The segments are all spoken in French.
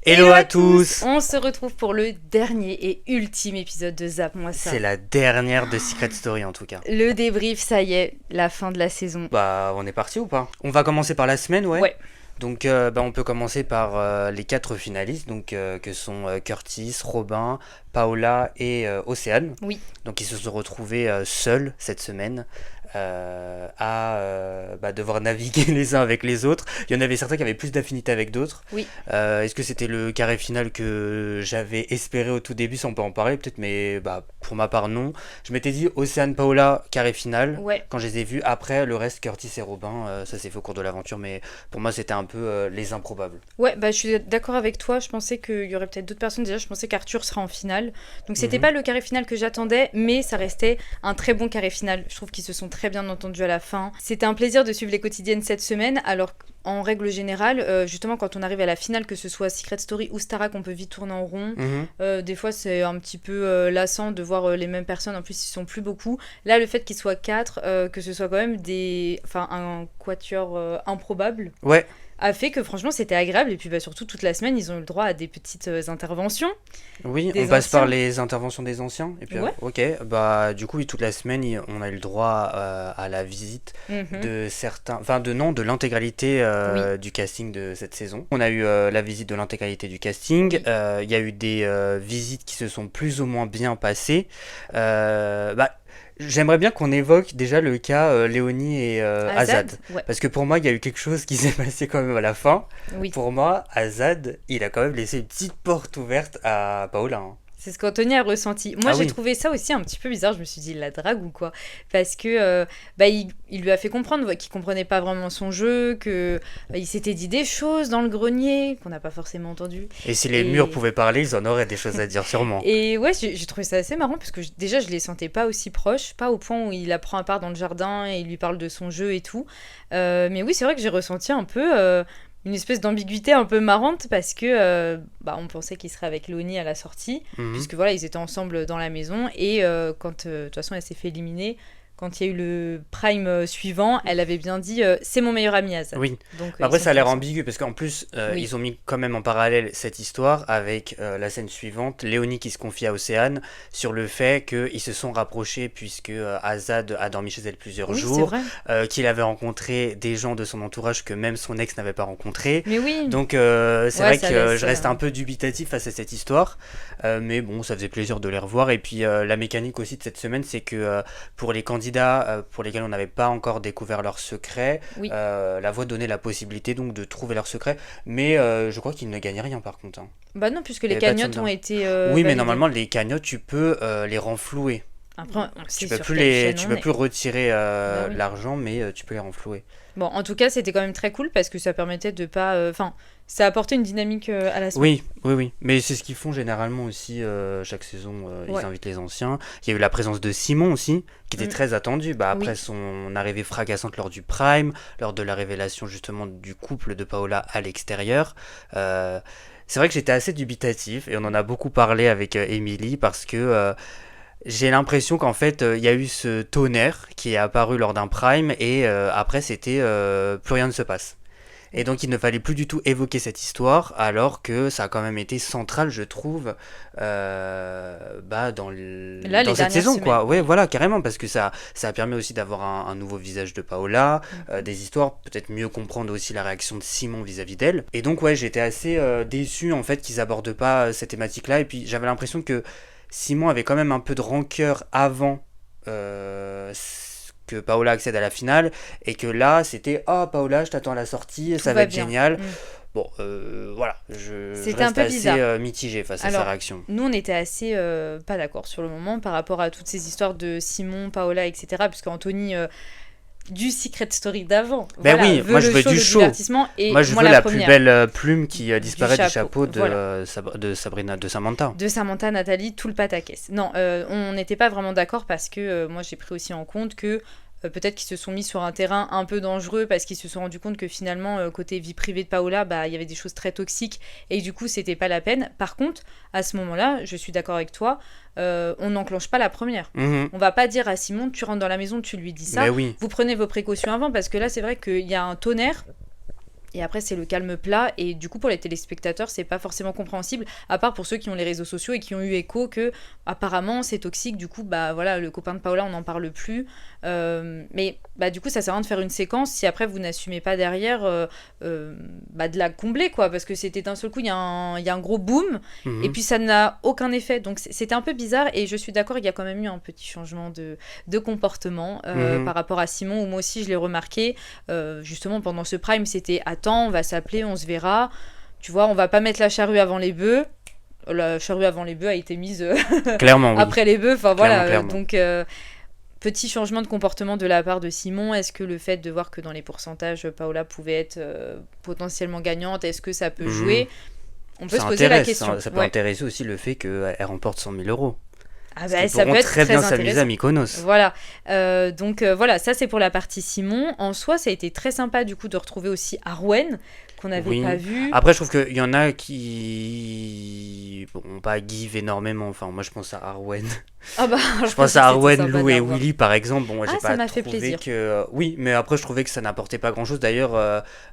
Hello à tous. On se retrouve pour le dernier et ultime épisode de Zap Moi Ça. C'est la dernière de Secret Story en tout cas. Le débrief, ça y est, la fin de la saison. Bah on est parti ou pas? On va commencer par la semaine, ouais. Ouais. Donc on peut commencer par les 4 finalistes, donc que sont Curtis, Robin, Paola et Océane. Oui. Donc ils se sont retrouvés seuls cette semaine à devoir naviguer les uns avec les autres. Il y en avait certains qui avaient plus d'affinité avec d'autres. Oui. Est-ce que c'était le carré final que j'avais espéré au tout début? Ça on peut en parler peut-être, mais pour ma part non. Je m'étais dit Océane, Paola, carré final. Ouais. Quand je les ai vus, après le reste Curtis et Robin, ça s'est fait au cours de l'aventure, mais pour moi c'était un peu les improbables. Ouais, je suis d'accord avec toi. Je pensais qu'il y aurait peut-être d'autres personnes. Déjà, je pensais qu'Arthur sera en finale. Donc, c'était pas le carré final que j'attendais, mais ça restait un très bon carré final. Je trouve qu'ils se sont très bien entendus à la fin. C'était un plaisir de suivre les quotidiennes cette semaine. Alors, en règle générale, justement, quand on arrive à la finale, que ce soit Secret Story ou Starac, on peut vite tourner en rond. Des fois, c'est un petit peu lassant de voir les mêmes personnes. En plus, ils sont plus beaucoup. Là, le fait qu'ils soient 4, que ce soit quand même un quatuor improbable. Ouais. A fait que franchement c'était agréable et puis surtout toute la semaine ils ont eu le droit à des petites interventions. Oui, des on passe anciens. par les interventions des anciens et puis Ouais. ok, du coup oui, toute la semaine on a eu le droit à la visite de certains, de l'intégralité du casting de cette saison. On a eu la visite de l'intégralité du casting. Il y a eu des visites qui se sont plus ou moins bien passées. J'aimerais bien qu'on évoque déjà le cas Léonie et Azad. Ouais. Parce que pour moi, il y a eu quelque chose qui s'est passé quand même à la fin. Oui. Pour moi, Azad, il a quand même laissé une petite porte ouverte à Paola. Hein. C'est ce qu'Anthony a ressenti. Moi, j'ai oui. trouvé ça aussi un petit peu bizarre. Je me suis dit, il la drague ou quoi? Parce que il lui a fait comprendre qu'il comprenait pas vraiment son jeu, que il s'était dit des choses dans le grenier qu'on n'a pas forcément entendu. Et si les murs pouvaient parler, ils en auraient des choses à dire sûrement. Et ouais, j'ai trouvé ça assez marrant parce que déjà, je les sentais pas aussi proches, pas au point où il la prend à part dans le jardin et il lui parle de son jeu et tout. Mais oui, c'est vrai que j'ai ressenti un peu une espèce d'ambiguïté un peu marrante parce que on pensait qu'il serait avec Léonie à la sortie, puisque voilà, ils étaient ensemble dans la maison et quand de toute façon elle s'est fait éliminer, quand il y a eu le prime suivant, elle avait bien dit c'est mon meilleur ami Azad. Oui. Donc, après ça a l'air ambigu parce qu'en plus ils ont mis quand même en parallèle cette histoire avec la scène suivante, Léonie qui se confie à Océane sur le fait qu'ils se sont rapprochés puisque Azad a dormi chez elle plusieurs jours, qu'il avait rencontré des gens de son entourage que même son ex n'avait pas rencontré. Mais oui. Donc c'est vrai que je reste un peu dubitatif face à cette histoire, mais bon, ça faisait plaisir de les revoir. Et puis la mécanique aussi de cette semaine, c'est que pour les candidats pour lesquels on n'avait pas encore découvert leur secret, la voix donnait la possibilité donc de trouver leur secret, mais je crois qu'ils ne gagnaient rien par contre. Hein. Bah non, puisque les cagnottes ont été oui, mais normalement les cagnottes tu peux les renflouer. Après, tu peux plus retirer l'argent, mais tu peux les renflouer. Bon, en tout cas, c'était quand même très cool parce que ça permettait de pas... ça apportait une dynamique à la semaine. Oui. Mais c'est ce qu'ils font généralement aussi chaque saison. Ils invitent les anciens. Il y a eu la présence de Simon aussi, qui était très attendu. Après son arrivée fracassante lors du Prime, lors de la révélation justement du couple de Paola à l'extérieur. C'est vrai que j'étais assez dubitatif et on en a beaucoup parlé avec Émilie parce que... j'ai l'impression qu'en fait, il y a eu ce tonnerre qui est apparu lors d'un prime et après, c'était plus rien ne se passe. Et donc, il ne fallait plus du tout évoquer cette histoire alors que ça a quand même été central, je trouve, dans cette saison. Semaines. Quoi. Ouais, voilà, carrément, parce que ça a permis aussi d'avoir un nouveau visage de Paola, des histoires, peut-être mieux comprendre aussi la réaction de Simon vis-à-vis d'elle. Et donc, ouais, j'étais assez déçu en fait qu'ils abordent pas cette thématique-là. Et puis, j'avais l'impression que Simon avait quand même un peu de rancœur avant que Paola accède à la finale et que là c'était Paola, je t'attends à la sortie, ça va être génial. Bon, voilà, je reste assez mitigé face à sa réaction. Nous, on était assez pas d'accord sur le moment par rapport à toutes ces histoires de Simon, Paola, etc. Puisque Anthony... du Secret Story d'avant. Oui, moi je veux du show. Moi je veux la plus belle plume qui disparaît du chapeau de Sabrina, de Samantha. De Samantha, Nathalie, tout le pataquès. Non, on n'était pas vraiment d'accord parce que moi j'ai pris aussi en compte que peut-être qu'ils se sont mis sur un terrain un peu dangereux parce qu'ils se sont rendus compte que finalement côté vie privée de Paola, il y avait des choses très toxiques et du coup c'était pas la peine. Par contre, à ce moment-là, je suis d'accord avec toi, on n'enclenche pas la première. On va pas dire à Simon, tu rentres dans la maison, tu lui dis ça. Vous prenez vos précautions avant parce que là c'est vrai qu'il y a un tonnerre Et après, c'est le calme plat. Et du coup, pour les téléspectateurs, c'est pas forcément compréhensible. À part pour ceux qui ont les réseaux sociaux et qui ont eu écho que, apparemment, c'est toxique. Du coup, bah voilà, le copain de Paola, on n'en parle plus. Mais bah, du coup, ça sert à rien de faire une séquence si après vous n'assumez pas derrière bah, de la combler, quoi. Parce que c'était d'un seul coup, il y a un gros boom. Et puis, ça n'a aucun effet. Donc, c'était un peu bizarre. Et je suis d'accord, il y a quand même eu un petit changement de comportement par rapport à Simon, où moi aussi, je l'ai remarqué. Justement, pendant ce prime, c'était attends, on va s'appeler, on se verra. Tu vois, on va pas mettre la charrue avant les bœufs. La charrue avant les bœufs a été mise clairement, oui. après les bœufs. Enfin voilà, clairement. donc petit changement de comportement de la part de Simon. Est-ce que le fait de voir que dans les pourcentages, Paola pouvait être potentiellement gagnante, est-ce que ça peut jouer? On peut se poser la question. Ça peut intéresser aussi le fait qu'elle remporte 100 000 €. Ah bah, ça peut être très bien intéressant. s'amuser à Mykonos. Voilà. Donc voilà, ça c'est pour la partie Simon. En soi, ça a été très sympa du coup de retrouver aussi Arwen, qu'on n'avait pas vu. Après, je trouve qu'il y en a qui n'ont pas give énormément. Enfin, moi, je pense à Arwen. Ah bah, je pense à Arwen, Lou et Willy, par exemple. Bon, j'ai ça pas m'a fait trouvé plaisir. que... Oui, mais après, je trouvais que ça n'apportait pas grand-chose. D'ailleurs,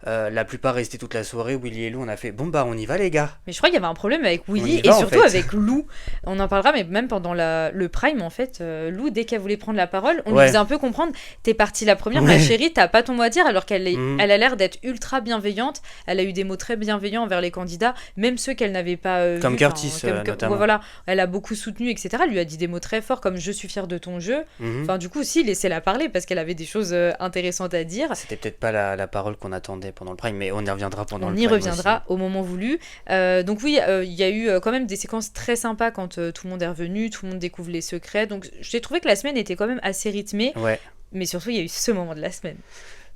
la plupart restaient toute la soirée. Willy et Lou, on a fait, bon, bah, on y va, les gars. Mais je crois qu'il y avait un problème avec Willy et surtout avec Lou. On en parlera, mais même pendant le prime, en fait, Lou, dès qu'elle voulait prendre la parole, on lui faisait un peu comprendre, t'es partie la première, ma chérie, t'as pas ton mot à dire, alors qu'elle elle a l'air d'être ultra bienveillante. Elle a eu des mots très bienveillants envers les candidats, même ceux qu'elle n'avait pas comme vus, Curtis, notamment. Voilà, elle a beaucoup soutenu, etc. Elle lui a dit des mots très forts, comme je suis fière de ton jeu. Enfin, du coup, aussi, laissez-la parler, parce qu'elle avait des choses intéressantes à dire. C'était peut-être pas la parole qu'on attendait pendant le prime, mais on y reviendra pendant le prime. On y reviendra au moment voulu. Donc oui, il y a eu quand même des séquences très sympas quand tout le monde est revenu, tout le monde découvre les secrets. Donc j'ai trouvé que la semaine était quand même assez rythmée. Ouais. Mais surtout, il y a eu ce moment de la semaine.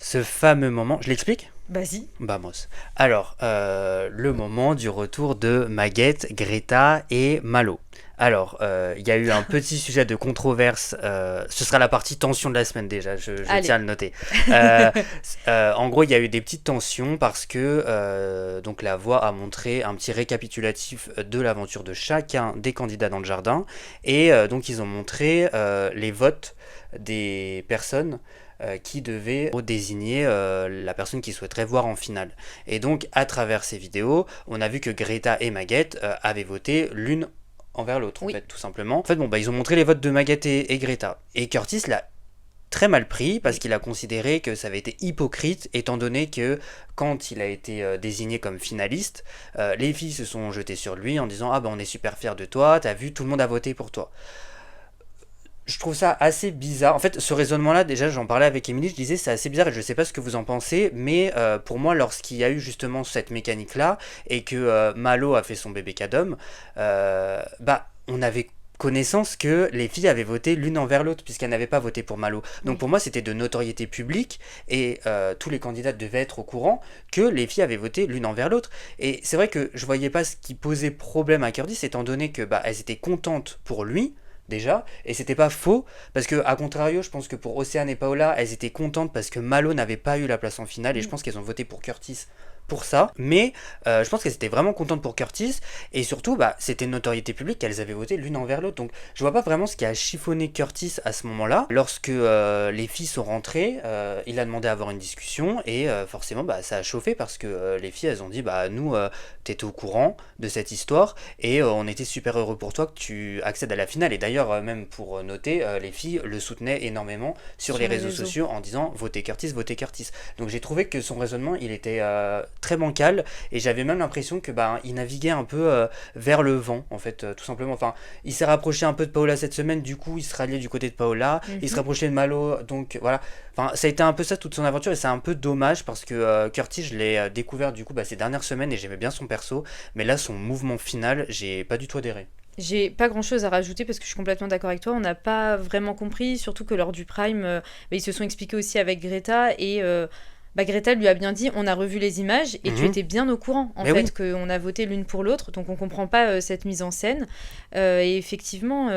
Ce fameux moment, je l'explique ? Vas-y. Vamos. Alors, le moment du retour de Maguette, Greta et Malo. Alors, il y a eu un petit sujet de controverse. Ce sera la partie tension de la semaine déjà, je tiens à le noter. En gros, il y a eu des petites tensions parce que donc la voix a montré un petit récapitulatif de l'aventure de chacun des candidats dans le jardin. Et donc, ils ont montré les votes des personnes qui devait désigner la personne qu'ils souhaiteraient voir en finale. Et donc, à travers ces vidéos, on a vu que Greta et Maguette avaient voté l'une envers l'autre, en fait, tout simplement. En fait, ils ont montré les votes de Maguette et Greta. Et Curtis l'a très mal pris parce qu'il a considéré que ça avait été hypocrite, étant donné que quand il a été désigné comme finaliste, les filles se sont jetées sur lui en disant « Ah on est super fiers de toi, t'as vu, tout le monde a voté pour toi ». Je trouve ça assez bizarre. En fait, ce raisonnement-là, déjà, j'en parlais avec Émilie, je disais c'est assez bizarre et je sais pas ce que vous en pensez, mais pour moi, lorsqu'il y a eu justement cette mécanique-là et que Malo a fait son bébé cadom, on avait connaissance que les filles avaient voté l'une envers l'autre puisqu'elles n'avaient pas voté pour Malo. Donc pour moi, c'était de notoriété publique et tous les candidats devaient être au courant que les filles avaient voté l'une envers l'autre. Et c'est vrai que je voyais pas ce qui posait problème à Curtis, étant donné que elles étaient contentes pour lui, déjà, et c'était pas faux, parce que à contrario, je pense que pour Océane et Paola, elles étaient contentes parce que Malo n'avait pas eu la place en finale, et je pense qu'elles ont voté pour Curtis pour ça, mais je pense qu'elles étaient vraiment contentes pour Curtis, et surtout, c'était une notoriété publique qu'elles avaient voté l'une envers l'autre, donc je vois pas vraiment ce qui a chiffonné Curtis à ce moment-là. Lorsque les filles sont rentrées, il a demandé à avoir une discussion, et forcément, ça a chauffé, parce que les filles, elles ont dit, nous, t'étais au courant de cette histoire, et on était super heureux pour toi que tu accèdes à la finale, et d'ailleurs, même pour noter, les filles le soutenaient énormément sur les réseaux sociaux, en disant, votez Curtis, votez Curtis. Donc j'ai trouvé que son raisonnement, il était très bancal, et j'avais même l'impression que il naviguait un peu vers le vent, en fait, tout simplement. Enfin, il s'est rapproché un peu de Paola cette semaine, du coup il se ralliait du côté de Paola, il se rapprochait de Malo, donc voilà. Enfin, ça a été un peu ça toute son aventure, et c'est un peu dommage parce que Curtis, je l'ai découvert du coup ces dernières semaines et j'aimais bien son perso, mais là son mouvement final, j'ai pas du tout adhéré. J'ai pas grand chose à rajouter parce que je suis complètement d'accord avec toi. On n'a pas vraiment compris, surtout que lors du Prime, ils se sont expliqués aussi avec Greta et Greta lui a bien dit on a revu les images et tu étais bien au courant en fait qu'on a voté l'une pour l'autre, donc on comprend pas cette mise en scène. Et effectivement,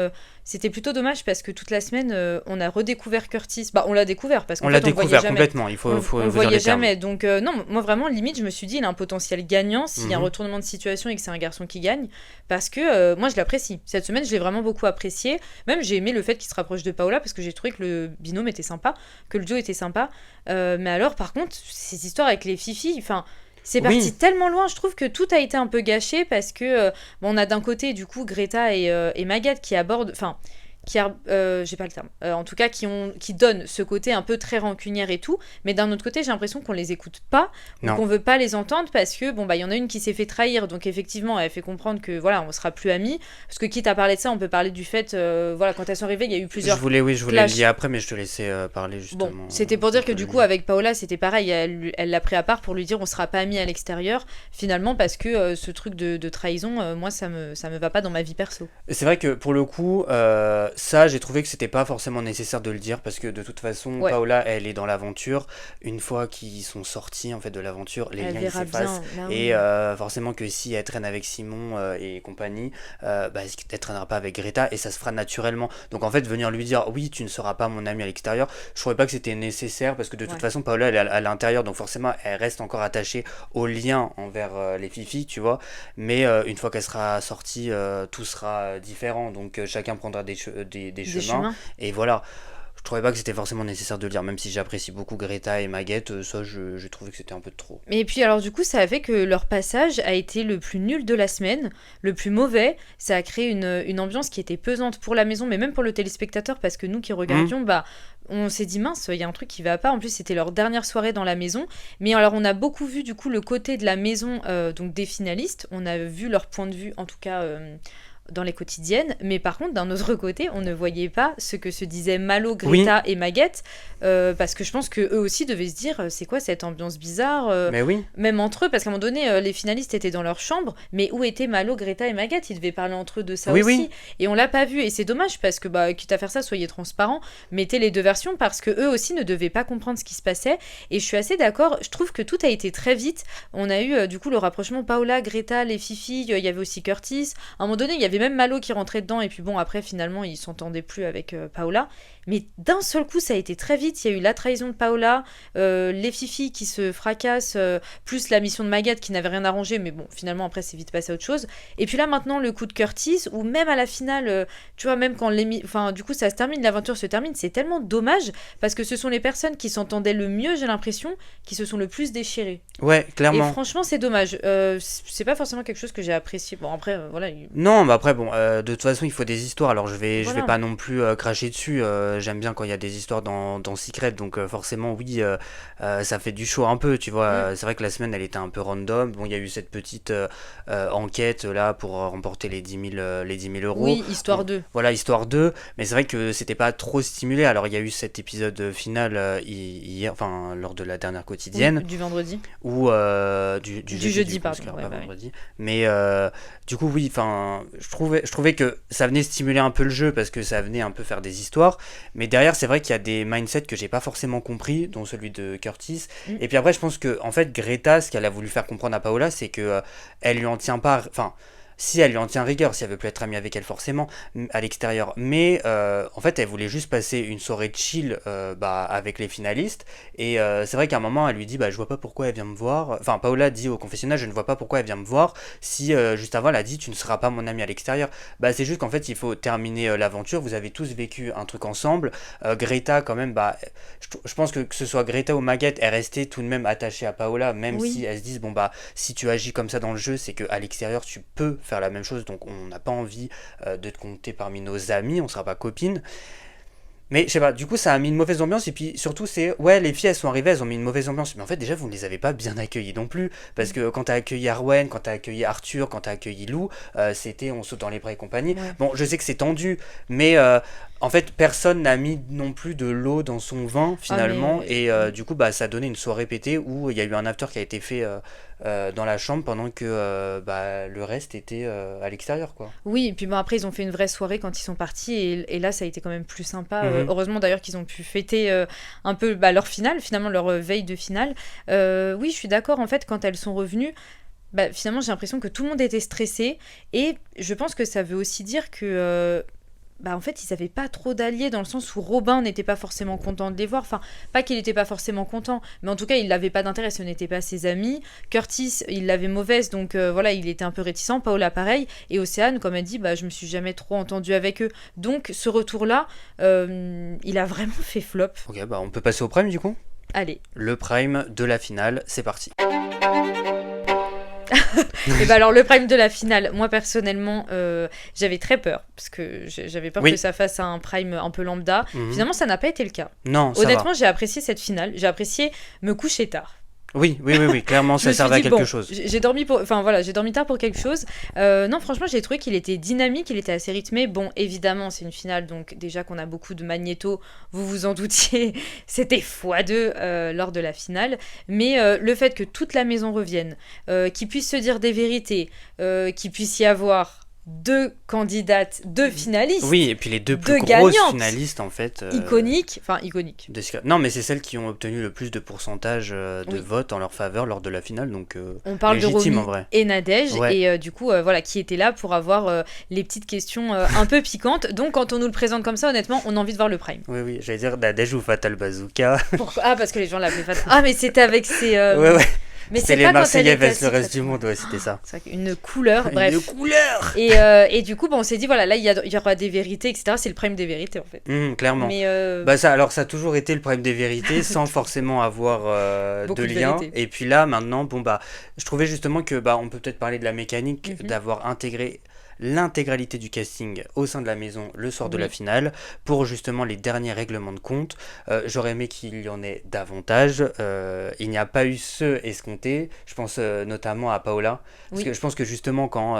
c'était plutôt dommage parce que toute la semaine, on a redécouvert Curtis. Bah, on l'a découvert parce qu'en On l'a fait, on le voyait découvert jamais. complètement, il faut On vous le dire voyait les termes. jamais. Donc, non, moi vraiment, limite, je me suis dit, il a un potentiel gagnant s'il y a un Mhm. retournement de situation et que c'est un garçon qui gagne. Parce que moi, je l'apprécie. Cette semaine, je l'ai vraiment beaucoup apprécié. Même, j'ai aimé le fait qu'il se rapproche de Paola parce que j'ai trouvé que le binôme était sympa, que le duo était sympa. Mais alors, par contre, ces histoires avec les filles, enfin. C'est parti Oui, tellement loin, je trouve que tout a été un peu gâché parce que bon, on a d'un côté du coup Greta et Magat qui abordent, enfin j'ai pas le terme, en tout cas qui donnent ce côté un peu très rancunière et tout, mais d'un autre côté j'ai l'impression qu'on les écoute pas ou non. qu'on veut pas les entendre parce que bon bah il y en a une qui s'est fait trahir, donc effectivement elle fait comprendre que voilà on sera plus amis, parce que quitte à parler de ça on peut parler du fait voilà quand elles sont arrivées il y a eu plusieurs Je voulais le clashs. lier après, mais je te laissais parler justement. Bon, c'était pour dire entre que le du coup, lien. avec Paola, c'était pareil. Elle l'a pris à part pour lui dire on sera pas amis à l'extérieur, finalement, parce que ce truc de trahison, moi, ça me va pas dans ma vie perso. C'est vrai que pour le coup, ça, j'ai trouvé que c'était pas forcément nécessaire de le dire parce que de toute façon, Ouais, Paola, elle est dans l'aventure. Une fois qu'ils sont sortis en fait de l'aventure, les elle liens ils verra s'effacent. bien. Là, Et oui. forcément que si elle traîne avec Simon et compagnie, bah, elle traînera pas avec Greta et ça se fera naturellement. Donc en fait, venir lui dire oui, tu ne seras pas mon ami à l'extérieur, je trouvais pas que c'était nécessaire parce que de toute Ouais. façon, Paola, elle est à l'intérieur, donc forcément, elle reste encore attachée au lien envers les filles, tu vois. Mais une fois qu'elle sera sortie, tout sera différent. Donc chacun prendra des Des chemins. chemins. Et voilà. Je trouvais pas que c'était forcément nécessaire de le dire, même si j'apprécie beaucoup Greta et Maguette, ça j'ai trouvé que c'était un peu de trop. Et puis alors du coup, ça a fait que leur passage a été le plus nul de la semaine, le plus mauvais. Ça a créé une ambiance qui était pesante pour la maison, mais même pour le téléspectateur, parce que nous qui Hmm. regardions, bah, on s'est dit mince, il y a un truc qui va pas. En plus, c'était leur dernière soirée dans la maison. Mais alors, on a beaucoup vu du coup le côté de la maison, donc des finalistes. On a vu leur point de vue, en tout cas. Dans les quotidiennes, mais par contre d'un autre côté on ne voyait pas ce que se disaient Malo, Oui, Greta et Maguette, parce que je pense que eux aussi devaient se dire c'est quoi cette ambiance bizarre, mais oui. même entre eux, parce qu'à un moment donné, les finalistes étaient dans leur chambre, mais où étaient Malo, Greta et Magat? Ils devaient parler entre eux de ça Oui, oui. aussi. Et on l'a pas vu, et c'est dommage, parce que, bah, quitte à faire ça, soyez transparents, mettez les deux versions, parce que eux aussi ne devaient pas comprendre ce qui se passait. Et je suis assez d'accord, je trouve que tout a été très vite. On a eu, du coup, le rapprochement Paola, Greta, les filles, il y avait aussi Curtis. À un moment donné, il y avait même Malo qui rentrait dedans, et puis bon, après, finalement, ils s'entendaient plus avec Paola. Mais d'un seul coup, ça a été très vite. Il y a eu la trahison de Paola, les filles qui se fracassent, plus la mission de Magat qui n'avait rien arrangé, mais bon, finalement, après, c'est vite passé à autre chose. Et puis là, maintenant, le coup de Curtis, ou même à la finale, tu vois, même quand enfin, du coup, ça se termine, l'aventure se termine, c'est tellement dommage, parce que ce sont les personnes qui s'entendaient le mieux, j'ai l'impression, qui se sont le plus déchirées. Ouais, Et clairement. franchement, c'est dommage. C'est pas forcément quelque chose que j'ai apprécié. Bon, après, voilà. Non, mais après, bon, de toute façon, il faut des histoires. Alors, je vais Voilà. pas non plus cracher dessus. J'aime bien quand il y a des histoires dans Secret. Donc, forcément, oui, ça fait du show un peu, tu vois. Mm. C'est vrai que la semaine, elle était un peu random. Bon, il y a eu cette petite enquête là pour remporter les 10 000 euros. Oui, histoire Bon, d'eux. voilà, histoire d'eux. Mais c'est vrai que c'était pas trop stimulé. Alors, il y a eu cet épisode final hier, enfin, lors de la dernière Oui, quotidienne. du vendredi. Ou du Du jeudi, jeudi, du coup, parce pardon. qu'il y aura Ouais, pas bah oui. vendredi. Mais du coup, oui, enfin, je trouvais que ça venait stimuler un peu le jeu parce que ça venait un peu faire des histoires. Mais derrière, c'est vrai qu'il y a des mindsets que j'ai pas forcément compris, dont celui de Curtis. Mm. Et puis après, je pense que, en fait, Greta, ce qu'elle a voulu faire comprendre à Paola, c'est que elle lui en tient pas. Enfin, si elle lui en tient rigueur, si elle veut plus être amie avec elle forcément à l'extérieur, mais en fait elle voulait juste passer une soirée chill bah, avec les finalistes et c'est vrai qu'à un moment elle lui dit bah je vois pas pourquoi elle vient me voir, enfin Paola dit au confessionnal je ne vois pas pourquoi elle vient me voir si juste avant elle a dit tu ne seras pas mon ami à l'extérieur, bah c'est juste qu'en fait il faut terminer l'aventure, vous avez tous vécu un truc ensemble, Greta quand même bah je pense que ce soit Greta ou Maguette elle restait tout de même attachée à Paola même si Oui. elles se disent bon bah si tu agis comme ça dans le jeu c'est qu'à l'extérieur tu peux faire la même chose, donc on n'a pas envie de te compter parmi nos amis, on sera pas copines. Mais je sais pas, du coup ça a mis une mauvaise ambiance et puis surtout c'est ouais les filles elles sont arrivées elles ont mis une mauvaise ambiance mais en fait déjà vous ne les avez pas bien accueillies non plus parce que quand t'as accueilli Arwen, quand t'as accueilli Arthur, quand t'as accueilli Lou c'était on saute dans les bras et compagnie. Ouais. Bon je sais que c'est tendu mais en fait personne n'a mis non plus de l'eau dans son vin Ah, finalement mais. et du coup bah ça a donné une soirée pétée où il y a eu un after qui a été fait dans la chambre pendant que bah, le reste était à l'extérieur quoi. Oui, et puis bon, après, ils ont fait une vraie soirée quand ils sont partis, et là, ça a été quand même plus sympa. Mhm. Heureusement d'ailleurs qu'ils ont pu fêter un peu bah, leur finale, finalement, leur veille de finale. Oui, je suis d'accord, en fait, quand elles sont revenues, bah, finalement, j'ai l'impression que tout le monde était stressé, et je pense que ça veut aussi dire que en fait, ils avaient pas trop d'alliés dans le sens où Robin n'était pas forcément content de les voir. Enfin, pas qu'il était pas forcément content, mais en tout cas, il n'avait pas d'intérêt, ce n'était pas ses amis. Curtis, il l'avait mauvaise, donc voilà, il était un peu réticent. Paola, pareil. Et Océane, comme elle dit, je me suis jamais trop entendue avec eux. Donc, ce retour-là, il a vraiment fait flop. Ok, on peut passer au prime du coup ? Allez. Le prime de la finale, c'est parti. Et alors le prime de la finale, moi personnellement j'avais très peur parce que j'avais peur que ça fasse un prime un peu lambda. Finalement ça n'a pas été le cas. Non, honnêtement j'ai apprécié cette finale, j'ai apprécié me coucher tard. Oui, clairement, ça servait à quelque chose. J'ai dormi tard pour quelque chose. Non, franchement, j'ai trouvé qu'il était dynamique, il était assez rythmé. Bon, évidemment, c'est une finale, donc déjà qu'on a beaucoup de magnéto, vous vous en doutiez, c'était x2 lors de la finale. Mais le fait que toute la maison revienne, qu'ils puissent se dire des vérités, qu'il puisse y avoir 2 candidates, 2 finalistes. Oui, et puis les 2 plus grosses finalistes en fait. Iconiques. Non, mais c'est celles qui ont obtenu le plus de pourcentage de votes en leur faveur lors de la finale, donc on parle légitime de en vrai. Et Nadège, et du coup, qui étaient là pour avoir les petites questions un peu piquantes. Donc quand on nous le présente comme ça, honnêtement, on a envie de voir le prime. Oui, j'allais dire Nadège ou Fatal Bazooka. Pourquoi ? Ah, parce que les gens l'appelaient Fatal. Ah, mais c'était avec ses... Ouais. Mais c'est les Marseillais vs le reste du monde, c'était ça. C'est une couleur, bref. Une couleur. Et du coup, on s'est dit, voilà, là, il y aura des vérités, etc. C'est le prime des vérités, en fait. Clairement. Mais ça a toujours été le prime des vérités, sans forcément avoir de lien. Et puis là, maintenant, je trouvais justement que, on peut peut-être parler de la mécanique, d'avoir intégré l'intégralité du casting au sein de la maison le soir de la finale pour justement les derniers règlements de compte. J'aurais aimé qu'il y en ait davantage. Il n'y a pas eu ceux escomptés. Je pense notamment à Paola. Parce que je pense que justement quand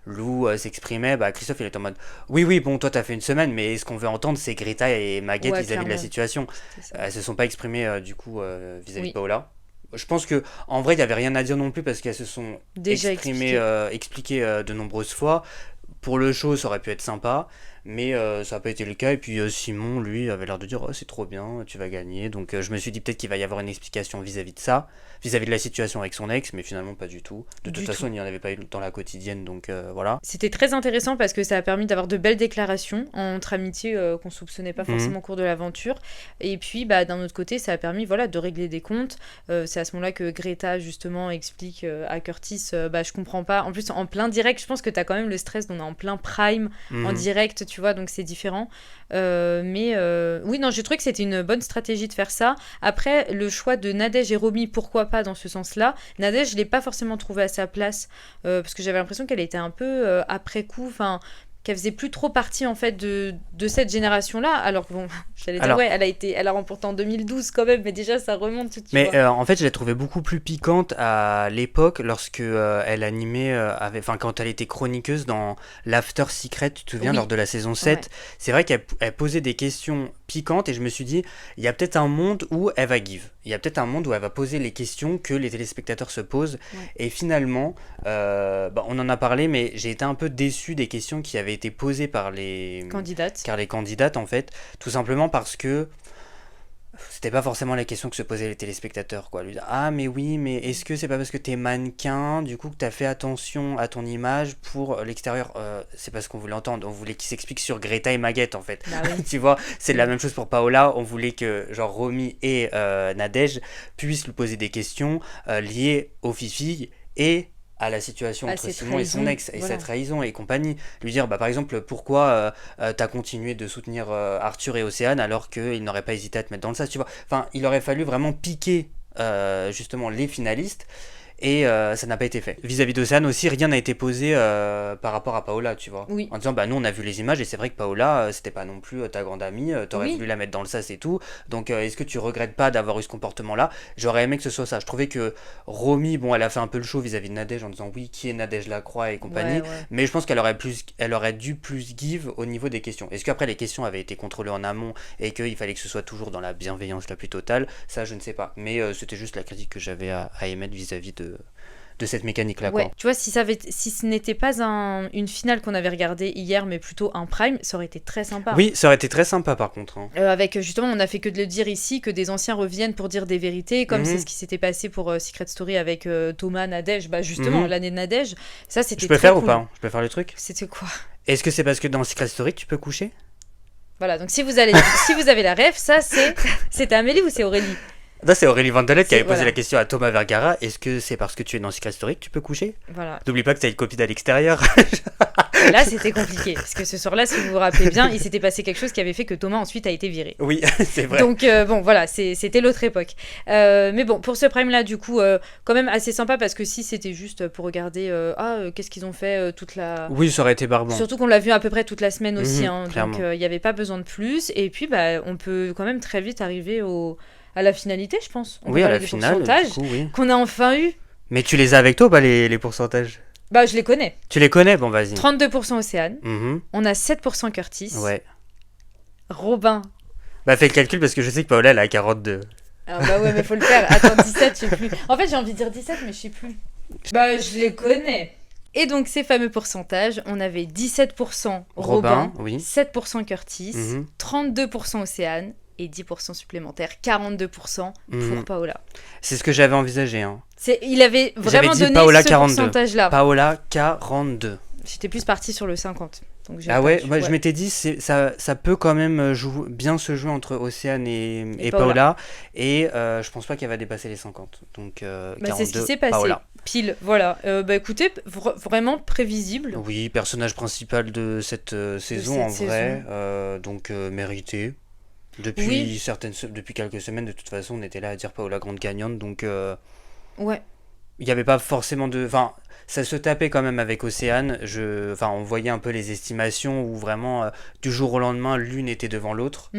Lou s'exprimait, Christophe il était en mode oui, bon, toi t'as fait une semaine, mais ce qu'on veut entendre c'est Greta et Maguette vis-à-vis de la situation. Elles se sont pas exprimées du coup vis-à-vis de Paola. Je pense que en vrai il n'y avait rien à dire non plus parce qu'elles se sont expliquées de nombreuses fois. Pour le show ça aurait pu être sympa, mais ça n'a pas été le cas. Et puis Simon lui avait l'air de dire c'est trop bien, tu vas gagner. Donc je me suis dit peut-être qu'il va y avoir une explication vis-à-vis de ça, vis-à-vis de la situation avec son ex, mais finalement pas du tout. De toute façon il n'y en avait pas eu dans la quotidienne, donc voilà. C'était très intéressant parce que ça a permis d'avoir de belles déclarations entre amitiés qu'on soupçonnait pas forcément au cours de l'aventure. Et puis d'un autre côté ça a permis de régler des comptes. C'est à ce moment-là que Greta justement explique à Curtis je comprends pas. En plus en plein direct, je pense que t'as quand même le stress d'on est en plein prime en direct, tu vois, donc c'est différent. Oui, non, j'ai trouvé que c'était une bonne stratégie de faire ça. Après, le choix de Nadège et Romy, pourquoi pas dans ce sens-là. Nadège, je l'ai pas forcément trouvée à sa place parce que j'avais l'impression qu'elle était un peu après coup, qu'elle faisait plus trop partie en fait de cette génération-là, alors que bon, j'allais dire elle a remporté en 2012 quand même, mais déjà ça remonte. En fait, je l'ai trouvée beaucoup plus piquante à l'époque lorsque elle animait, quand elle était chroniqueuse dans l'After Secret, tu te souviens, lors de la saison 7. Ouais. C'est vrai qu'elle posait des questions piquantes et je me suis dit, il y a peut-être un monde où elle va give. Il y a peut-être un monde où elle va poser les questions que les téléspectateurs se posent. Ouais. Et finalement, on en a parlé, mais j'ai été un peu déçu des questions qui avaient été posées par les candidates en fait, tout simplement parce que c'était pas forcément la question que se posaient les téléspectateurs, quoi. Lui dire, mais oui, mais est-ce que c'est pas parce que t'es mannequin, du coup, que t'as fait attention à ton image pour l'extérieur? C'est pas ce qu'on voulait entendre. On voulait qu'il s'explique sur Greta et Maguette, en fait. Oui. Tu vois, c'est la même chose pour Paola. On voulait que, Romy et Nadège puissent lui poser des questions liées aux filles et à la situation entre Simon et son ex, et sa trahison et compagnie. Lui dire, par exemple, pourquoi t'as continué de soutenir Arthur et Océane alors qu'ils n'auraient pas hésité à te mettre dans le sas, tu vois. Enfin, il aurait fallu vraiment piquer justement les finalistes, et ça n'a pas été fait. Vis-à-vis d'Océane aussi, rien n'a été posé par rapport à Paola, tu vois. Oui. En disant, nous on a vu les images et c'est vrai que Paola, c'était pas non plus ta grande amie, t'aurais voulu la mettre dans le sas et tout, donc est-ce que tu regrettes pas d'avoir eu ce comportement-là? J'aurais aimé que ce soit ça. Je trouvais que Romy, elle a fait un peu le show vis-à-vis de Nadège en disant oui, qui est Nadège Lacroix et compagnie, mais je pense qu'elle aurait dû plus give au niveau des questions. Est-ce qu'après les questions avaient été contrôlées en amont et qu'il fallait que ce soit toujours dans la bienveillance la plus totale? Ça, je ne sais pas, mais c'était juste la critique que j'avais à émettre vis-à-vis de cette mécanique-là. Ouais, tu vois, si ce n'était pas une finale qu'on avait regardée hier, mais plutôt un prime, ça aurait été très sympa. Oui, ça aurait été très sympa par contre. Avec justement, on a fait que de le dire ici, que des anciens reviennent pour dire des vérités, comme c'est ce qui s'était passé pour Secret Story avec Thomas, Nadège, justement, l'année de Nadège. Ça, c'était très cool. Je peux faire ou pas? Je peux faire le truc? C'était quoi? Est-ce que c'est parce que dans Secret Story, tu peux coucher? Voilà, donc si vous avez la ref, ça c'est Amélie ou c'est Aurélie? Là, c'est Aurélie Vandelette qui avait posé la question à Thomas Vergara. Est-ce que c'est parce que tu es dans Secret Story que tu peux coucher? Voilà. N'oublie pas que tu as une copine à l'extérieur. Et là, c'était compliqué. Parce que ce soir-là, si vous vous rappelez bien, il s'était passé quelque chose qui avait fait que Thomas ensuite a été viré. Oui, c'est vrai. Donc, bon, voilà, c'était l'autre époque. Mais bon, pour ce Prime-là, du coup, quand même assez sympa parce que si c'était juste pour regarder, qu'est-ce qu'ils ont fait toute la. Oui, ça aurait été barbant. Surtout qu'on l'a vu à peu près toute la semaine aussi. Clairement. Donc, il n'y avait pas besoin de plus. Et puis, on peut quand même très vite arriver à la finalité, je pense. Oui, à la finale, du coup, oui. Qu'on a enfin eu. Mais tu les as avec toi ou pas, les pourcentages? Bah, je les connais. Tu les connais? Bon, vas-y. 32% Océane. On a 7% Curtis. Ouais. Robin. Bah, fais le calcul parce que je sais que Paola, elle a 42. Ah bah ouais, mais faut le faire. Attends, 17, je sais plus. En fait, j'ai envie de dire 17, mais je sais plus. Bah, je les connais. Et donc, ces fameux pourcentages, on avait 17% Robin, oui. 7% Curtis, 32% Océane, et 10% supplémentaires, 42% pour Paola. C'est ce que j'avais envisagé. Hein. Il avait vraiment donné Paola ce 42. pourcentage-là. Paola 42. J'étais plus partie sur le 50. Donc je m'étais dit, ça peut quand même bien se jouer entre Océane et Paola. Et je pense pas qu'elle va dépasser les 50. Donc 42, c'est ce qui s'est passé. Paola. Pile, voilà. Écoutez, vraiment prévisible. Oui, personnage principal de cette saison, vrai. Donc mérité. Depuis quelques semaines, de toute façon, on était là à dire Paola grande gagnante, donc ouais. Il n'y avait pas forcément de... Enfin, ça se tapait quand même avec Océane. On voyait un peu les estimations où vraiment, du jour au lendemain, l'une était devant l'autre.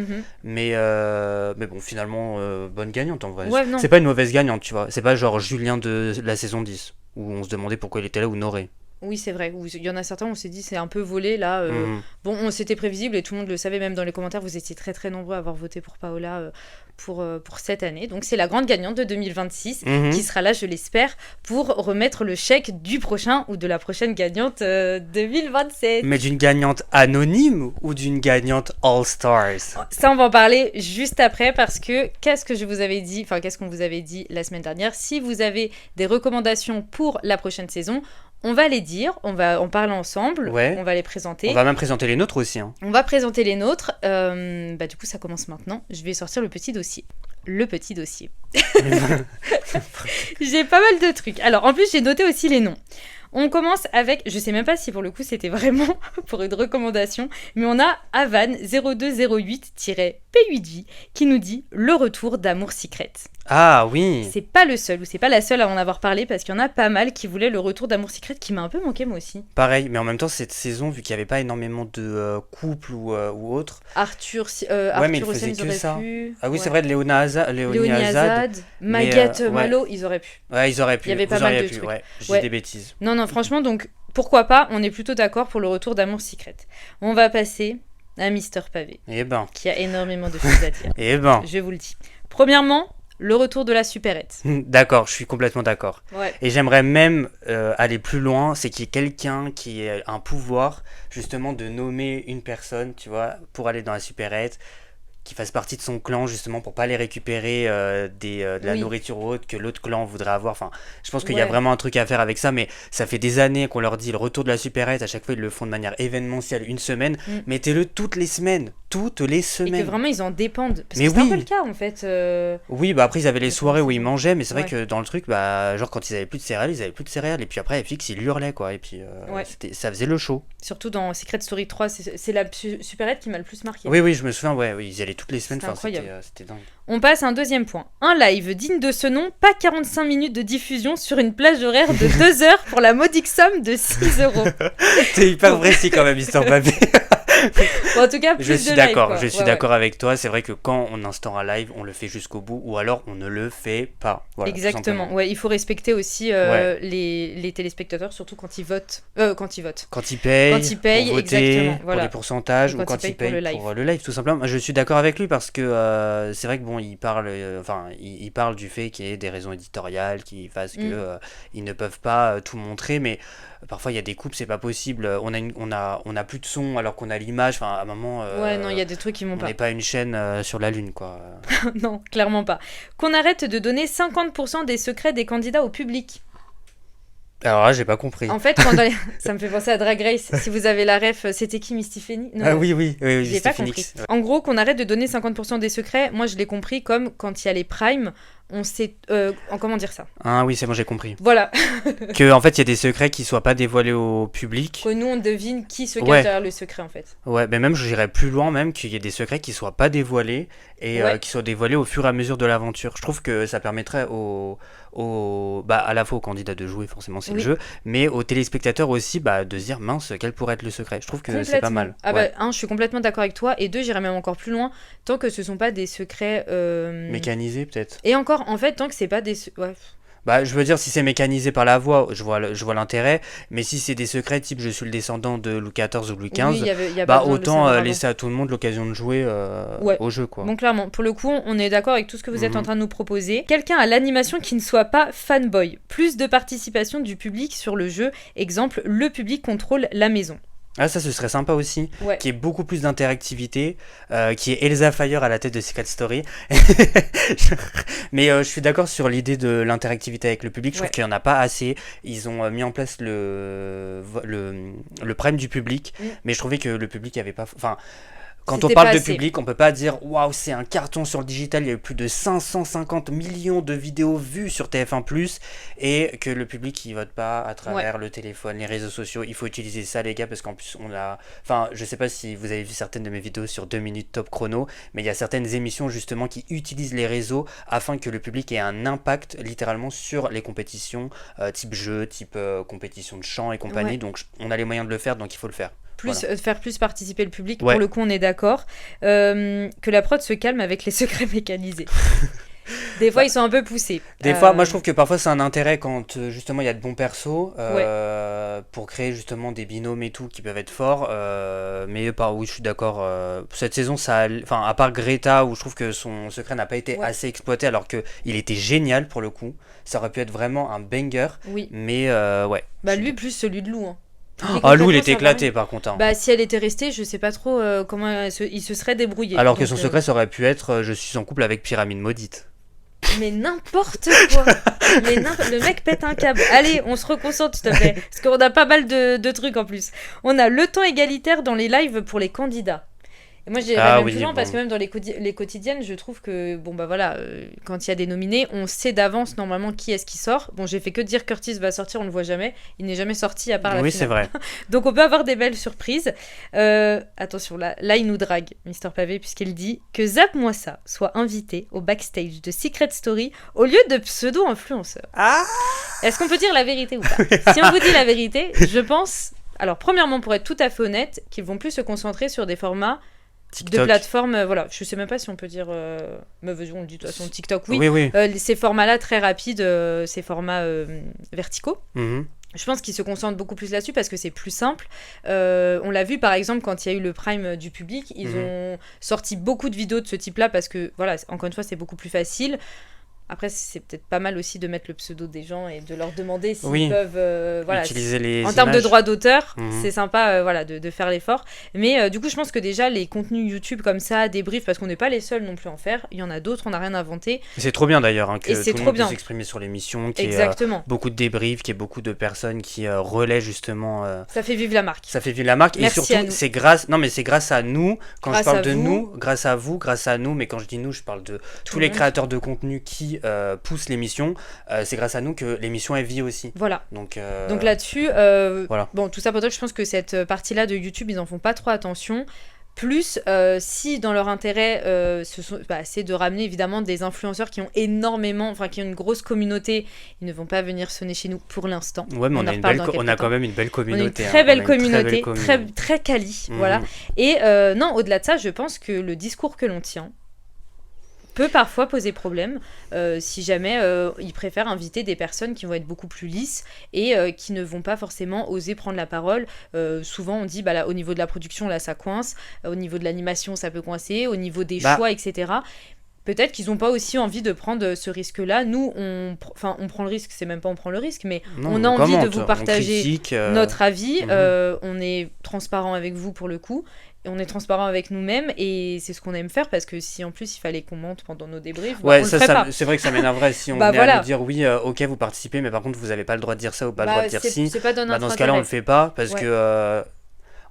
Mais bon, finalement, bonne gagnante en vrai. Ouais, c'est pas une mauvaise gagnante, tu vois. C'est pas genre Julien de la saison 10, où on se demandait pourquoi il était là, ou Noré. Oui, c'est vrai. Il y en a certains, on s'est dit, c'est un peu volé, là. Bon, c'était prévisible et tout le monde le savait, même dans les commentaires, vous étiez très très nombreux à avoir voté pour Paola pour cette année. Donc, c'est la grande gagnante de 2026 qui sera là, je l'espère, pour remettre le chèque du prochain ou de la prochaine gagnante 2027. Mais d'une gagnante anonyme ou d'une gagnante All-Stars? Ça, on va en parler juste après parce que qu'est-ce qu'on vous avait dit la semaine dernière? Si vous avez des recommandations pour la prochaine saison, on va les dire, on va en parler ensemble, on va les présenter. On va même présenter les nôtres aussi. Hein. On va présenter les nôtres. Du coup, ça commence maintenant. Je vais sortir le petit dossier. Le petit dossier. J'ai pas mal de trucs. Alors, en plus, j'ai noté aussi les noms. On commence avec, je sais même pas si pour le coup c'était vraiment pour une recommandation, mais on a Avan 0208-P8J qui nous dit le retour d'Amour Secret. Ah oui. C'est pas le seul ou c'est pas la seule à en avoir parlé parce qu'il y en a pas mal qui voulaient le retour d'Amour Secret qui m'a un peu manqué moi aussi. Pareil, mais en même temps cette saison vu qu'il n'y avait pas énormément de couples ou autres. Arthur mais il faisait que ça. Pu. Ah oui c'est vrai de Léonie Azad, Maguette Malo ils auraient pu. Ouais ils auraient pu. Il y avait pas mal de trucs. Ouais, j'ai des bêtises. Non franchement donc pourquoi pas, on est plutôt d'accord pour le retour d'Amour Secret. On va passer à Mister Pavé. Qui a énormément de choses à dire. Je vous le dis. Premièrement, le retour de la supérette. D'accord, je suis complètement d'accord. Ouais. Et j'aimerais même aller plus loin, c'est qu'il y ait quelqu'un qui ait un pouvoir, justement, de nommer une personne, tu vois, pour aller dans la supérette, qui fasse partie de son clan, justement, pour pas les récupérer de la nourriture ou autre que l'autre clan voudrait avoir. Enfin, je pense qu'il y a vraiment un truc à faire avec ça, mais ça fait des années qu'on leur dit le retour de la supérette, à chaque fois ils le font de manière événementielle, une semaine, mettez-le toutes les semaines. Et que vraiment ils en dépendent. Parce mais que c'est un peu le cas en fait. Oui, bah après ils avaient les soirées où ils mangeaient, mais c'est vrai que dans le truc, bah genre quand ils avaient plus de céréales, ils avaient plus de céréales. Et puis après, FX ils hurlaient quoi. Et puis ça faisait le show. Surtout dans Secret Story 3, c'est la supérette qui m'a le plus marqué. Oui, je me souviens, ils y allaient toutes les semaines. C'était incroyable. C'était dingue. On passe à un deuxième point. Un live digne de ce nom, pas 45 minutes de diffusion sur une plage horaire de 2 heures pour la modique somme de 6 euros. T'es hyper précis quand même, Mister Pavé. Bon, en tout cas, plus je suis de d'accord, live, je suis d'accord avec toi. C'est vrai que quand on instaure un live, on le fait jusqu'au bout, ou alors on ne le fait pas. Voilà, exactement. Ouais, il faut respecter aussi les téléspectateurs, surtout quand ils votent. Quand ils payent, pour voter, exactement. Pour les pourcentages, ou quand ils payent pour le live, tout simplement. Je suis d'accord avec lui parce que c'est vrai que bon, il parle du fait qu'il y ait des raisons éditoriales qui fassent que ils ne peuvent pas tout montrer, mais parfois il y a des coupes, c'est pas possible. On a plus de son alors qu'on a l'image. Enfin, à un moment. Non, il y a des trucs qui vont pas. On n'est pas une chaîne sur la lune, quoi. Non, clairement pas. Qu'on arrête de donner 50% des secrets des candidats au public. Alors là, j'ai pas compris. En fait, ça me fait penser à Drag Race. Si vous avez la ref, c'était qui, Misty Phoenix? Non, Ah oui, j'ai pas compris. En gros, qu'on arrête de donner 50% des secrets, moi je l'ai compris comme quand il y a les primes, on sait... comment dire ça? Ah oui, c'est bon, j'ai compris. Voilà. Que en fait, il y a des secrets qui soient pas dévoilés au public. Que nous, on devine qui se cache derrière le secret, en fait. Ouais, mais même, j'irais plus loin, même, qu'il y ait des secrets qui soient pas dévoilés et qui soient dévoilés au fur et à mesure de l'aventure. Je trouve que ça permettrait à la fois aux candidats de jouer, forcément, c'est le jeu, mais aux téléspectateurs aussi de se dire, mince, quel pourrait être le secret. Je trouve que c'est pas mal. Je suis complètement d'accord avec toi. Et 2, j'irais même encore plus loin, tant que ce sont pas des secrets... mécanisés, peut-être. Et encore, en fait, tant que c'est pas des... Ouais. Je veux dire, si c'est mécanisé par la voix, je vois l'intérêt, mais si c'est des secrets type je suis le descendant de Louis XIV ou Louis XV, autant laisser à tout le monde l'occasion de jouer au jeu, quoi. Bon, clairement, pour le coup, on est d'accord avec tout ce que vous êtes en train de nous proposer. Quelqu'un à l'animation qui ne soit pas fanboy. Plus de participation du public sur le jeu. Exemple, le public contrôle la maison. Ah, ça, ce serait sympa aussi, qu'il y ait beaucoup plus d'interactivité, qu'il y ait Elsa Fire à la tête de Secret Story. Mais je suis d'accord sur l'idée de l'interactivité avec le public, je trouve qu'il n'y en a pas assez. Ils ont mis en place le prime du public, mais je trouvais que le public n'avait pas... Enfin, quand on parle de public, on peut pas dire waouh, c'est un carton sur le digital, il y a eu plus de 550 millions de vidéos vues sur TF1+, et que le public il vote pas à travers le téléphone, les réseaux sociaux. Il faut utiliser ça, les gars, parce qu'en plus on a... Enfin, je sais pas si vous avez vu certaines de mes vidéos sur 2 minutes top chrono, mais il y a certaines émissions justement qui utilisent les réseaux afin que le public ait un impact littéralement sur les compétitions, type jeu, type compétition de chant et compagnie. Donc on a les moyens de le faire, donc il faut le faire. Faire plus participer le public, pour le coup on est d'accord. Que la prod se calme avec les secrets mécanisés. Des fois ils sont un peu poussés. Des fois, moi je trouve que parfois c'est un intérêt quand justement il y a de bons persos pour créer justement des binômes et tout qui peuvent être forts. Mais oui, je suis d'accord. Cette saison, à part Greta où je trouve que son secret n'a pas été assez exploité alors qu'il était génial pour le coup. Ça aurait pu être vraiment un banger. Oui. Mais lui plus celui de Lou. Hein. Lou, il était éclaté par contre. Si elle était restée, je sais pas trop comment il se serait débrouillé. Alors que son secret, ça aurait pu être je suis en couple avec Pyramide Maudite. Mais n'importe quoi. Le mec pète un câble. Allez, on se reconcentre s'il te plaît. Parce qu'on a pas mal de trucs en plus. On a le temps égalitaire dans les lives pour les candidats. Et moi, j'irais plus loin parce que même dans les quotidiennes, je trouve que, quand il y a des nominés, on sait d'avance normalement qui est-ce qui sort. Bon, j'ai fait que dire Curtis va sortir, on le voit jamais. Il n'est jamais sorti à part la finale. Oui, c'est vrai. Donc, on peut avoir des belles surprises. Attention, là, il nous drague, Mister Pavé, puisqu'il dit que Zap Moissa soit invité au backstage de Secret Story au lieu de pseudo-influenceurs. Est-ce qu'on peut dire la vérité ou pas? Si on vous dit la vérité, je pense... Alors, premièrement, pour être tout à fait honnête, qu'ils vont plus se concentrer sur des formats... TikTok. De plateformes, je sais même pas si on peut dire on le dit de toute façon TikTok, oui. Ces formats-là très rapides, ces formats verticaux. Je pense qu'ils se concentrent beaucoup plus là-dessus parce que c'est plus simple. On l'a vu par exemple quand il y a eu le prime du public, ils ont sorti beaucoup de vidéos de ce type-là parce que encore une fois c'est beaucoup plus facile. Après, c'est peut-être pas mal aussi de mettre le pseudo des gens et de leur demander s'ils peuvent utiliser les en termes de droits d'auteur, c'est sympa de faire l'effort. Mais du coup, je pense que déjà, les contenus YouTube comme ça, débriefs, parce qu'on n'est pas les seuls non plus à en faire, il y en a d'autres, on n'a rien inventé. C'est trop bien d'ailleurs, que tout le monde puisse s'exprimer sur l'émission, qu'il y ait beaucoup de débriefs, qu'il y ait beaucoup de personnes qui relaient justement... Ça fait vivre la marque. Ça fait vivre la marque. Merci et surtout, c'est grâce à nous, quand je parle de nous, grâce à vous, grâce à nous, mais quand je dis nous, je parle de tous les créateurs de contenu qui pousse l'émission, c'est grâce à nous que l'émission est vie aussi. Voilà. Donc là-dessus, bon, tout ça pour dire que je pense que cette partie-là de YouTube, ils en font pas trop attention. Plus, si dans leur intérêt, c'est de ramener évidemment des influenceurs qui ont énormément, qui ont une grosse communauté, ils ne vont pas venir sonner chez nous pour l'instant. Ouais, mais on a quand même une belle communauté. On a une très belle communauté, très, très quali, voilà. Et non, au-delà de ça, je pense que le discours que l'on tient peut parfois poser problème si jamais ils préfèrent inviter des personnes qui vont être beaucoup plus lisses et qui ne vont pas forcément oser prendre la parole. Souvent on dit au niveau de la production là ça coince, au niveau de l'animation ça peut coincer, au niveau des choix etc. Peut-être qu'ils n'ont pas aussi envie de prendre ce risque-là. Nous, on prend le risque, c'est même pas on prend le risque, mais on a envie de vous partager notre avis. On est transparent avec vous pour le coup. Et on est transparent avec nous-mêmes et c'est ce qu'on aime faire parce que si en plus il fallait qu'on mente pendant nos débriefs, ouais, on le ferait pas. c'est vrai que ça m'énerverait si on venait à nous dire oui, ok, vous participez, mais par contre vous avez pas le droit de dire ça ou pas le droit de dire si. C'est pas dans notre dans ce cas-là, on le fait pas parce que.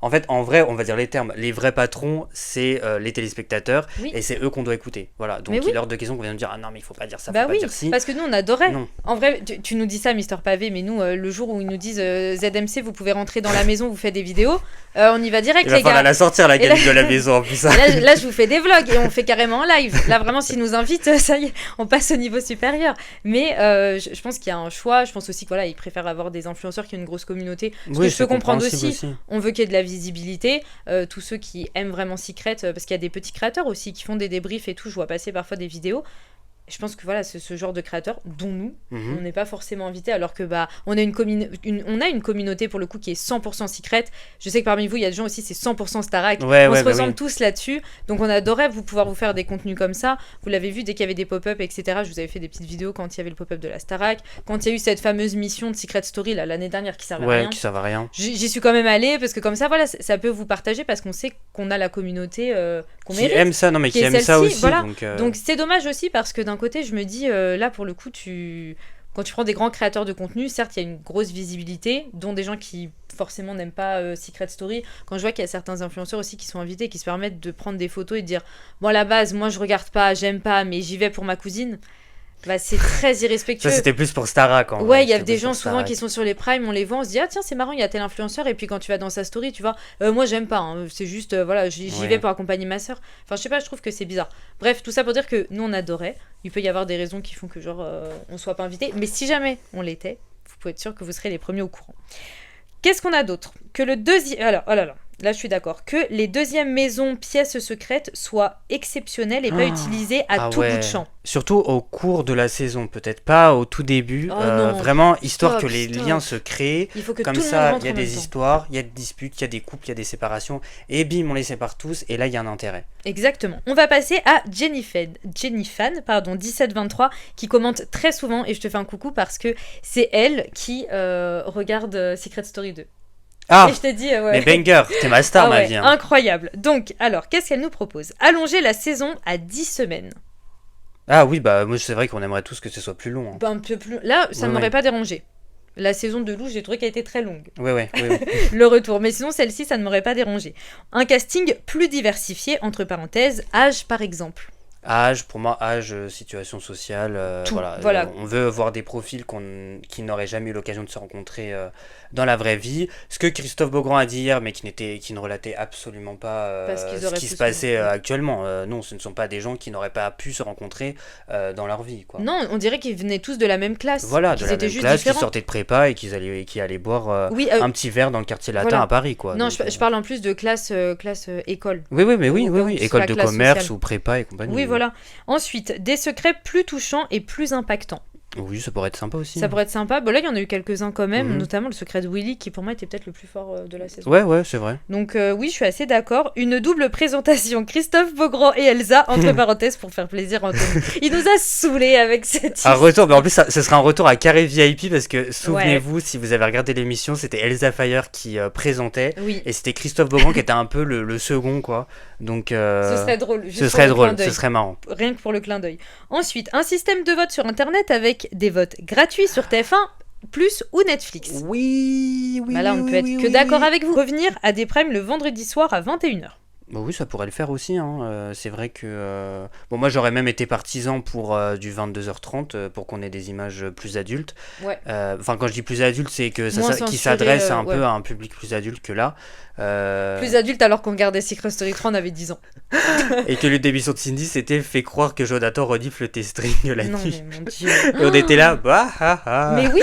En fait, en vrai, on va dire les termes. Les vrais patrons, c'est les téléspectateurs et c'est eux qu'on doit écouter. Voilà. Donc, il est hors de question qu'on vienne nous dire ah non, mais il faut pas dire ça, faut pas dire si. Parce que nous, on adorait. Non. En vrai, tu nous dis ça, Mister Pavé, mais nous, le jour où ils nous disent ZMC, vous pouvez rentrer dans la maison, vous faites des vidéos, on y va direct, les gars. Il va falloir la sortir, la gamine de la maison en plus. Là, je vous fais des vlogs et on fait carrément en live. Là, vraiment, s'ils nous invitent, ça y est, on passe au niveau supérieur. Mais je pense qu'il y a un choix. Je pense aussi qu'ils préfèrent avoir des influenceurs qui ont une grosse communauté. Ce que je peux comprendre aussi. On veut qu'il y ait de la visibilité. Tous ceux qui aiment vraiment Secret, parce qu'il y a des petits créateurs aussi qui font des débriefs et tout, je vois passer parfois des vidéos. Je pense que c'est ce genre de créateurs dont nous, on n'est pas forcément invités, alors que on a une communauté pour le coup qui est 100% Secret. Je sais que parmi vous, il y a des gens aussi, c'est 100% Starac. On se ressemble tous là-dessus. Donc on adorait pouvoir vous faire des contenus comme ça. Vous l'avez vu, dès qu'il y avait des pop-up, etc. Je vous avais fait des petites vidéos quand il y avait le pop-up de la Starac. Quand il y a eu cette fameuse mission de Secret Story l'année dernière qui servait à rien. Qui servait à rien. J'y suis quand même allée parce que comme ça, ça peut vous partager parce qu'on sait qu'on a la communauté qu'on mérite. Qui aime ça, non mais qui aime ça aussi. Voilà. Donc c'est dommage aussi parce que d'un côté, je me dis, là pour le coup, quand tu prends des grands créateurs de contenu, certes, il y a une grosse visibilité, dont des gens qui forcément n'aiment pas Secret Story. Quand je vois qu'il y a certains influenceurs aussi qui sont invités, qui se permettent de prendre des photos et de dire bon, à la base, moi je regarde pas, j'aime pas, mais j'y vais pour ma cousine. C'est très irrespectueux. Ça, c'était plus pour Starac. Ouais, il y a des gens souvent qui sont sur les primes, on les voit, on se dit ah tiens, c'est marrant, il y a tel influenceur, et puis quand tu vas dans sa story, tu vois, moi j'aime pas, hein, c'est juste, j'y vais pour accompagner ma soeur. Enfin, je sais pas, je trouve que c'est bizarre. Bref, tout ça pour dire que nous on adorait. Il peut y avoir des raisons qui font que on soit pas invité, mais si jamais on l'était, vous pouvez être sûr que vous serez les premiers au courant. Qu'est-ce qu'on a d'autre ? Que le deuxième. Alors, oh là là. Là, je suis d'accord. Que les deuxièmes maisons pièces secrètes soient exceptionnelles et pas utilisées à tout bout de champ. Surtout au cours de la saison, peut-être pas au tout début. Non. Vraiment, histoire que les liens se créent. Il faut que comme tout ça, le monde il y a des histoires, il y a des disputes, il y a des couples, il y a des séparations. Et bim, on les sépare tous. Et là, il y a un intérêt. Exactement. On va passer à Jennyfan, 1723, qui commente très souvent. Et je te fais un coucou parce que c'est elle qui regarde Secret Story 2. Ah, et je t'ai dit, mais banger, t'es ma star, ma vie. Hein. Incroyable. Donc, alors, qu'est-ce qu'elle nous propose ? Allonger la saison à 10 semaines. Ah oui, moi, c'est vrai qu'on aimerait tous que ce soit plus long. Hein. Un peu plus. Là, ça ne m'aurait pas dérangé. La saison de Lou, j'ai trouvé qu'elle était très longue. Oui. Le retour. Mais sinon, celle-ci, ça ne m'aurait pas dérangé. Un casting plus diversifié, entre parenthèses, âge par exemple. Âge, pour moi, situation sociale, voilà. On veut voir des profils qui n'auraient jamais eu l'occasion de se rencontrer dans la vraie vie. Ce que Christophe Beaugrand a dit hier, mais qui ne relatait absolument pas ce qui se passait actuellement. Non, ce ne sont pas des gens qui n'auraient pas pu se rencontrer dans leur vie. Quoi. Non, on dirait qu'ils venaient tous de la même classe. Voilà, de la même classe, qui sortaient de prépa et qui allaient boire un petit verre dans le quartier latin à Paris. Quoi. Non, je parle en plus de classe école. Oui, école de commerce sociale. Ou prépa et compagnie. Oui, voilà. Ensuite, des secrets plus touchants et plus impactants. Oui, ça pourrait être sympa aussi. Ça pourrait être sympa. Là, il y en a eu quelques-uns quand même, notamment le secret de Willy, qui pour moi était peut-être le plus fort de la saison. Ouais, c'est vrai. Donc oui, je suis assez d'accord. Une double présentation, Christophe Beaugrand et Elsa, entre parenthèses, pour faire plaisir à Anthony. Il nous a saoulés avec cette histoire. Un retour, mais en plus, ce sera un retour à carré VIP, parce que souvenez-vous, si vous avez regardé l'émission, c'était Elsa Fire qui présentait, et c'était Christophe Beaugrand qui était un peu le second, quoi. Donc, ce serait drôle. Ce serait marrant. Rien que pour le clin d'œil. Ensuite, un système de vote sur Internet avec des votes gratuits sur TF1 Plus ou Netflix. Oui. Là, on ne peut être que d'accord avec vous. Revenir à des primes le vendredi soir à 21h. Oui, ça pourrait le faire aussi. Hein. C'est vrai que... moi, j'aurais même été partisan pour du 22h30 pour qu'on ait des images plus adultes. Ouais. Quand je dis plus adultes, c'est que qui s'adresse un peu à un public plus adulte que là. Plus adulte alors qu'on regardait Secret Story 3, on avait 10 ans. Et que le d'émission de Cindy, c'était fait croire que Jonathan renifle tes strings la nuit. Non, mais mon Dieu. Et on était là, Mais oui,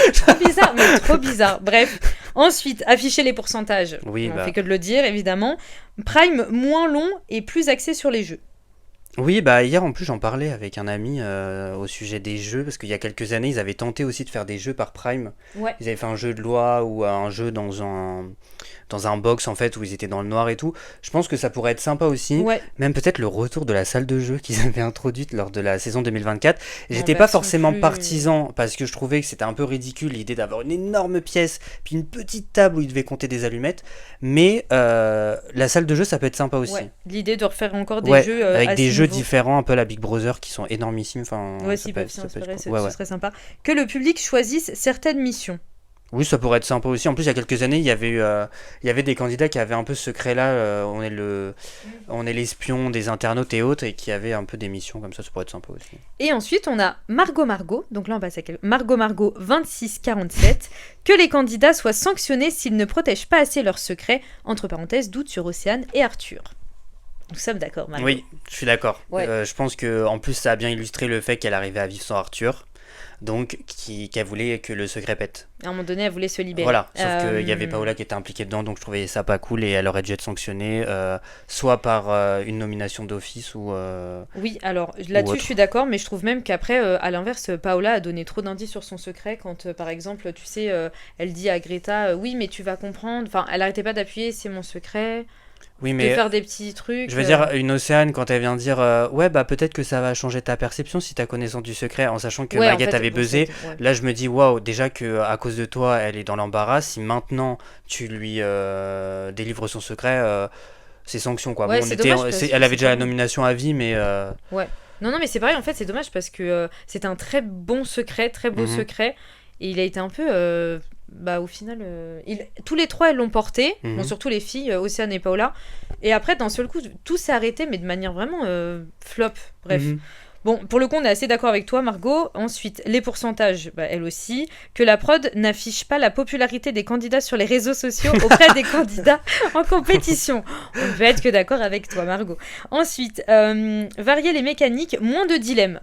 trop bizarre. Bref. Ensuite, afficher les pourcentages. Oui, on fait que de le dire, évidemment. Prime moins long et plus axé sur les jeux. Oui, bah hier en plus j'en parlais avec un ami au sujet des jeux, parce qu'il y a quelques années ils avaient tenté aussi de faire des jeux par Prime. Ouais, Ils avaient fait un jeu de loi ou un jeu dans un box en fait où ils étaient dans le noir et tout. Je pense que ça pourrait être sympa aussi. ouais. Même peut-être le retour de la salle de jeu qu'ils avaient introduite lors de la saison 2024. En J'étais pas version forcément plus... partisan parce que je trouvais que c'était un peu ridicule l'idée d'avoir une énorme pièce puis une petite table où ils devaient compter des allumettes. Mais la salle de jeu ça peut être sympa aussi. Ouais, l'idée de refaire encore des Ouais, jeux avec à des ce jeux niveau. différents, un peu la Big Brother qui sont énormissimes. Enfin, Ouais, ça s'ils peut peuvent être, s'y ça peut être inspirer, cool. ce, Ouais, ce ouais. serait sympa. Que le public choisisse certaines missions. Oui, ça pourrait être sympa aussi. En plus, il y a quelques années, il y avait des candidats qui avaient un peu ce secret-là. On est l'espion des internautes et autres, et qui avaient un peu des missions comme ça pourrait être sympa aussi. Et ensuite, on a Margot. Donc là, on passe à Margot 2647. Que les candidats soient sanctionnés s'ils ne protègent pas assez leurs secrets. Entre parenthèses, doute sur Océane et Arthur. Nous sommes d'accord, Margot. Oui, je suis d'accord. Ouais. Je pense que en plus, ça a bien illustré le fait qu'elle arrivait à vivre sans Arthur, donc qu'elle voulait que le secret pète. À un moment donné, elle voulait se libérer. Voilà, sauf qu'il y avait Paola qui était impliquée dedans, donc je trouvais ça pas cool et elle aurait dû être sanctionnée, soit par une nomination d'office ou. Oui, alors là-dessus, autre. je suis d'accord, mais je trouve même qu'après, à l'inverse, Paola a donné trop d'indices sur son secret quand, par exemple, tu sais, elle dit à Greta, oui, mais tu vas comprendre. Enfin, elle arrêtait pas d'appuyer, c'est mon secret. Oui, De mais faire des petits trucs. je veux dire, une Océane, quand elle vient dire ouais, bah peut-être que ça va changer ta perception si t'as connaissance du secret, en sachant que Ouais, en Maguette fait, avait bon, buzzé, ouais. là je me dis waouh, déjà que à cause de toi, elle est dans l'embarras. Si maintenant tu lui délivres son secret, c'est sanction quoi. Ouais, Bon, c'est dommage parce elle que avait c'est déjà la pareil. nomination à vie, mais Ouais. Non, non, mais c'est pareil, en fait, c'est dommage parce que c'était un très bon secret, très beau mhm, secret. Et il a été un peu. Bah, au final, tous les trois, elles l'ont porté. Bon, mhm. surtout les filles, Océane et Paola. Et après, d'un seul coup, tout s'est arrêté, mais de manière vraiment flop. Bref. Mhm. Bon, pour le coup, on est assez d'accord avec toi, Margot. Ensuite, les pourcentages, bah, elle aussi. Que la prod n'affiche pas la popularité des candidats sur les réseaux sociaux auprès des candidats en compétition. On ne peut être que d'accord avec toi, Margot. Ensuite, varier les mécaniques, moins de dilemmes.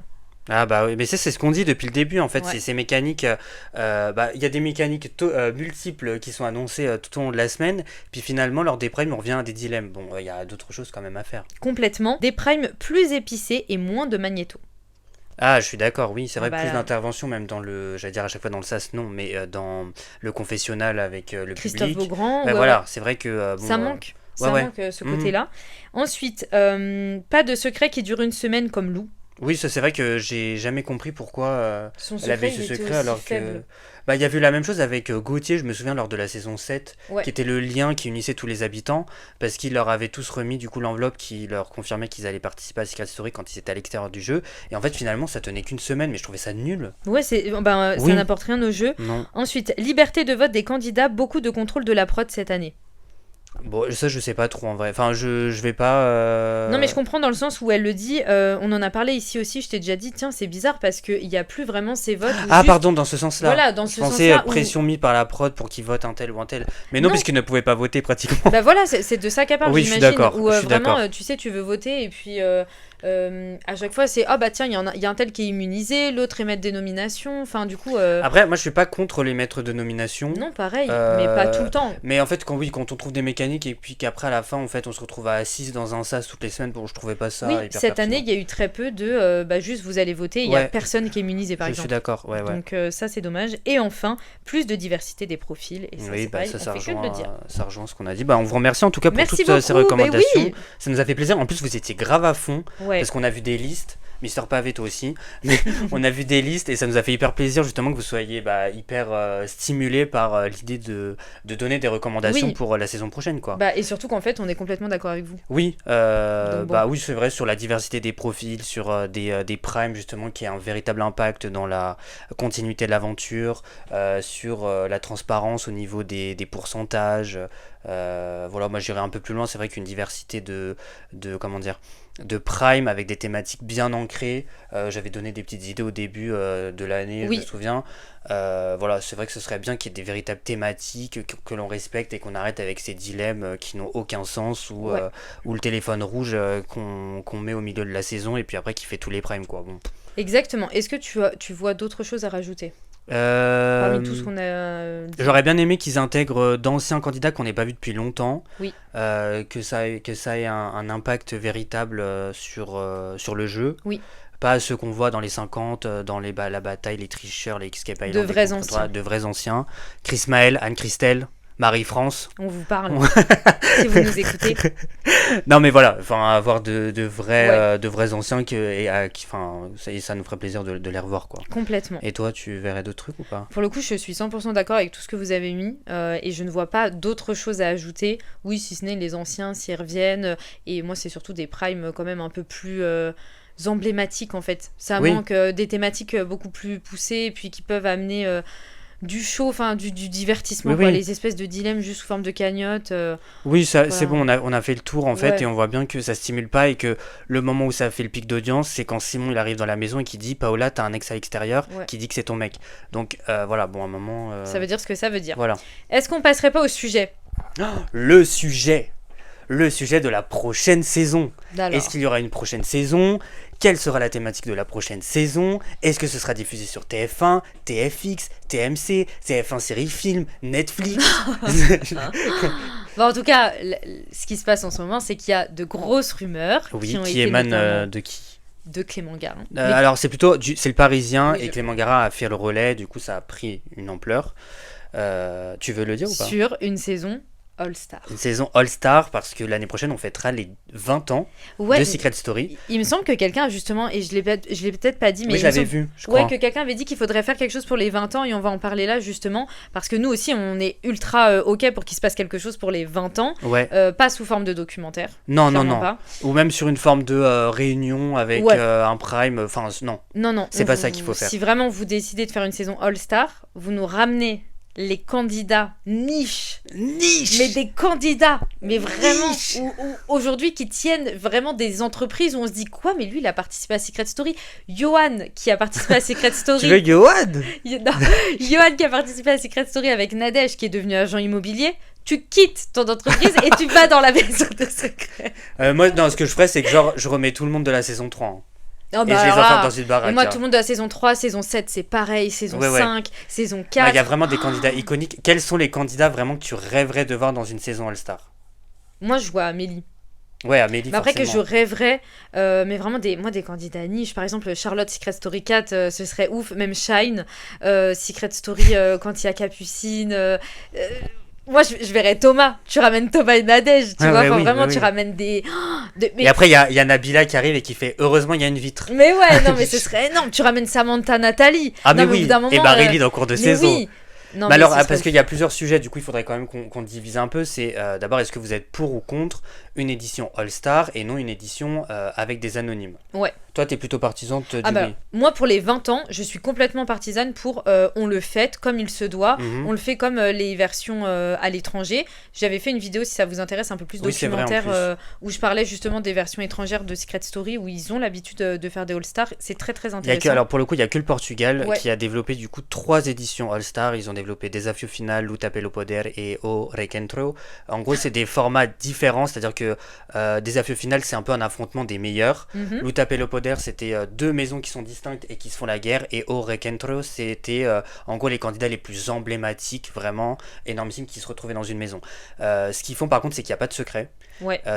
Ah bah oui, mais c'est ce qu'on dit depuis le début en fait, Ouais. c'est ces mécaniques, bah il y a des mécaniques multiples qui sont annoncées tout au long de la semaine, puis finalement lors des primes on revient à des dilemmes, bon il y a d'autres choses quand même à faire. Complètement. Des primes plus épicés et moins de magnéto. Ah je suis d'accord, oui c'est Ah vrai, bah plus là, d'intervention même dans le, j'allais dire à chaque fois dans le sas non, mais dans le confessionnal avec le Christophe public, Beaugrand, bah ouais, voilà, ouais. c'est vrai que bon, Ça manque. ouais Ça ouais. manque ce Mhm. côté-là. Ensuite, pas de secret qui dure une semaine comme Lou. Oui, ça c'est vrai que j'ai jamais compris pourquoi Son elle avait secret, ce il était secret aussi alors faible. que... Bah il y a eu la même chose avec Gauthier, je me souviens lors de la saison 7, Ouais. qui était le lien qui unissait tous les habitants, parce qu'il leur avait tous remis du coup l'enveloppe qui leur confirmait qu'ils allaient participer à Secret Story quand ils étaient à l'extérieur du jeu, et en fait finalement ça tenait qu'une semaine, mais je trouvais ça nul. Ouais, ça Oui. n'apporte rien au jeu. Non. Ensuite, liberté de vote des candidats, beaucoup de contrôle de la prod cette année. Bon, ça je sais pas trop en vrai, enfin je vais pas... Non, mais je comprends dans le sens où elle le dit, on en a parlé ici aussi, je t'ai déjà dit, tiens, c'est bizarre parce qu'il n'y a plus vraiment ces votes. Où Ah juste- pardon, dans ce sens-là. Voilà, dans Je ce pensais sens-là. pression mise par la prod pour qu'ils votent un tel ou un tel. Mais non, Non. puisqu'ils ne pouvaient pas voter pratiquement. Bah voilà, c'est de ça qu'elle parle, Oui, je suis j'imagine. d'accord, Où je suis vraiment, d'accord. tu sais, tu veux voter et puis à chaque fois, c'est ah bah tiens, il y a un tel qui est immunisé, l'autre émet des nominations. Enfin, du coup. Après, moi je suis pas contre les maîtres de nomination. Non, pareil, mais pas tout le temps. Mais en fait, quand on trouve des mécaniques et puis qu'après à la fin, en fait, on se retrouve à 6 dans un sas toutes les semaines, bon, je trouvais pas ça Oui, hyper cette pertinent. année, il y a eu très peu de bah juste vous allez voter, il y a Ouais. personne qui est immunisé par Je suis exemple. d'accord, ouais, ouais. Donc ça c'est dommage. Et enfin, plus de diversité des profils. Et ça, Oui, c'est bah pareil, ça, on fait que de le dire. ça rejoint ce qu'on a dit. Bah, on vous remercie en tout cas pour Merci toutes ces beaucoup, bah recommandations. oui. Ça nous a fait plaisir. En plus, vous étiez grave à fond Ouais. parce qu'on a vu des listes. Mister Pavé, toi aussi. Mais on a vu des listes et ça nous a fait hyper plaisir justement que vous soyez hyper stimulés par l'idée de donner des recommandations Oui. pour la saison prochaine, quoi. Bah, et surtout qu'en fait, on est complètement d'accord avec vous. Oui, Donc bon. oui, c'est vrai, sur la diversité des profils, sur des primes justement qui a un véritable impact dans la continuité de l'aventure, sur la transparence au niveau des pourcentages. Voilà, moi j'irais un peu plus loin, c'est vrai qu'une diversité comment dire, de prime avec des thématiques bien ancrées. J'avais donné des petites idées au début de l'année, Oui. je me souviens. Voilà, c'est vrai que ce serait bien qu'il y ait des véritables thématiques que l'on respecte et qu'on arrête avec ces dilemmes qui n'ont aucun sens ou Ouais. le téléphone rouge qu'on met au milieu de la saison et puis après qui fait tous les primes quoi. Bon. Exactement. Est-ce que tu vois d'autres choses à rajouter? Parmi tout ce qu'on a dit. J'aurais bien aimé qu'ils intègrent d'anciens candidats qu'on n'ait pas vus depuis longtemps. Oui. Que ça ait un impact véritable sur le jeu. Oui. Pas ceux qu'on voit dans les 50, dans la bataille, les tricheurs, les Escape Island. De vrais anciens. De vrais anciens. Chris Maël, Anne-Christelle, Marie-France. On vous parle, si vous nous écoutez. Non mais voilà, avoir de vrais anciens ça nous ferait plaisir de les revoir, quoi. Complètement. Et toi, tu verrais d'autres trucs ou pas ? Pour le coup, je suis 100% d'accord avec tout ce que vous avez mis et je ne vois pas d'autres choses à ajouter. Oui, si ce n'est les anciens s'y reviennent et moi c'est surtout des primes quand même un peu plus emblématiques en fait. Ça manque des thématiques beaucoup plus poussées et puis qui peuvent amener du show, enfin du divertissement, quoi, les espèces de dilemmes juste sous forme de cagnotte. Oui, ça, voilà. C'est bon, on a fait le tour en fait, et on voit bien que ça stimule pas et que le moment où ça fait le pic d'audience, c'est quand Simon il arrive dans la maison et qu'il dit Paola, t'as un ex à l'extérieur qui dit que c'est ton mec. Donc voilà, bon, à un moment. Ça veut dire ce que ça veut dire. Voilà. Est-ce qu'on passerait pas au sujet ? Le sujet de la prochaine saison. Alors. Est-ce qu'il y aura une prochaine saison ? Quelle sera la thématique de la prochaine saison ? Est-ce que ce sera diffusé sur TF1, TFX, TMC, TF1 série film, Netflix ? En tout cas, ce qui se passe en ce moment, c'est qu'il y a de grosses rumeurs qui émanent de qui ? De Clément Garin. Alors c'est plutôt c'est le Parisien et Clément Garin a fait le relais, du coup ça a pris une ampleur. Tu veux le dire ou pas ? Sur une saison All-Star. Une saison All-Star parce que l'année prochaine on fêtera les 20 ans de Secret Story. Il me semble que quelqu'un justement, et je l'ai peut-être pas dit, mais je l'avais vu, je crois. Ouais, que quelqu'un avait dit qu'il faudrait faire quelque chose pour les 20 ans et on va en parler là justement parce que nous aussi on est ultra ok pour qu'il se passe quelque chose pour les 20 ans. Ouais. Pas sous forme de documentaire. Non. Pas. Ou même sur une forme de réunion avec un prime. Enfin non. Non. C'est pas ça qu'il faut faire. Si vraiment vous décidez de faire une saison All-Star, vous nous ramenez les candidats niche, mais des candidats, mais vraiment où aujourd'hui qui tiennent vraiment des entreprises où on se dit quoi, mais lui il a participé à Secret Story. Johan qui a participé à Secret Story. Tu veux Johan? Non, Johan qui a participé à Secret Story avec Nadège qui est devenu agent immobilier. Tu quittes ton entreprise et tu vas dans la maison de secret. Moi, non, ce que je ferais, c'est que genre je remets tout le monde de la saison 3. Hein. Oh bah et je les enferme dans une baraque. Et moi, tout le monde de la saison 3, saison 7, c'est pareil, saison 5, saison 4. Il y a vraiment des candidats iconiques. Quels sont les candidats vraiment que tu rêverais de voir dans une saison All-Star ? Moi, je vois Amélie. Ouais, Amélie, après forcément. Que je rêverais, mais vraiment des candidats niche. Par exemple, Charlotte, Secret Story 4, ce serait ouf. Même Shine, Secret Story, quand il y a Capucine... Moi, je verrais Thomas. Tu ramènes Thomas et Nadège, tu vois. Vraiment, tu ramènes des... Et après, il y a Nabila qui arrive et qui fait « Heureusement, il y a une vitre ». Mais ouais, non, mais ce serait énorme. Tu ramènes Samantha, Nathalie. Ah, mais oui, et Marélie dans cours de saison. Oui. Non, mais alors, parce qu'il y a plusieurs sujets, du coup, il faudrait quand même qu'on divise un peu. C'est d'abord, est-ce que vous êtes pour ou contre une édition All-Star et non une édition avec des anonymes ? Ouais. Toi, t'es plutôt partisan de te dire oui. Moi, pour les 20 ans, je suis complètement partisane pour on le fête comme il se doit. On le fait comme les versions à l'étranger. J'avais fait une vidéo, si ça vous intéresse, un peu plus documentaire, où je parlais justement des versions étrangères de Secret Story, où ils ont l'habitude de faire des All-Stars. C'est très, très intéressant. Alors, pour le coup, il n'y a que le Portugal qui a développé du coup 3 éditions All-Star. Ils ont développé Desafio Final, Luta pelo Poder et O Requentro. En gros, c'est des formats différents, c'est-à-dire que Desafio Final, c'est un peu un affrontement des meilleurs. Luta pelo Poder, c'était 2 maisons qui sont distinctes et qui se font la guerre, et au Requentro, c'était en gros les candidats les plus emblématiques, vraiment énormissimes, qui se retrouvaient dans une maison. Ce qu'ils font par contre, c'est qu'il n'y a pas de secret.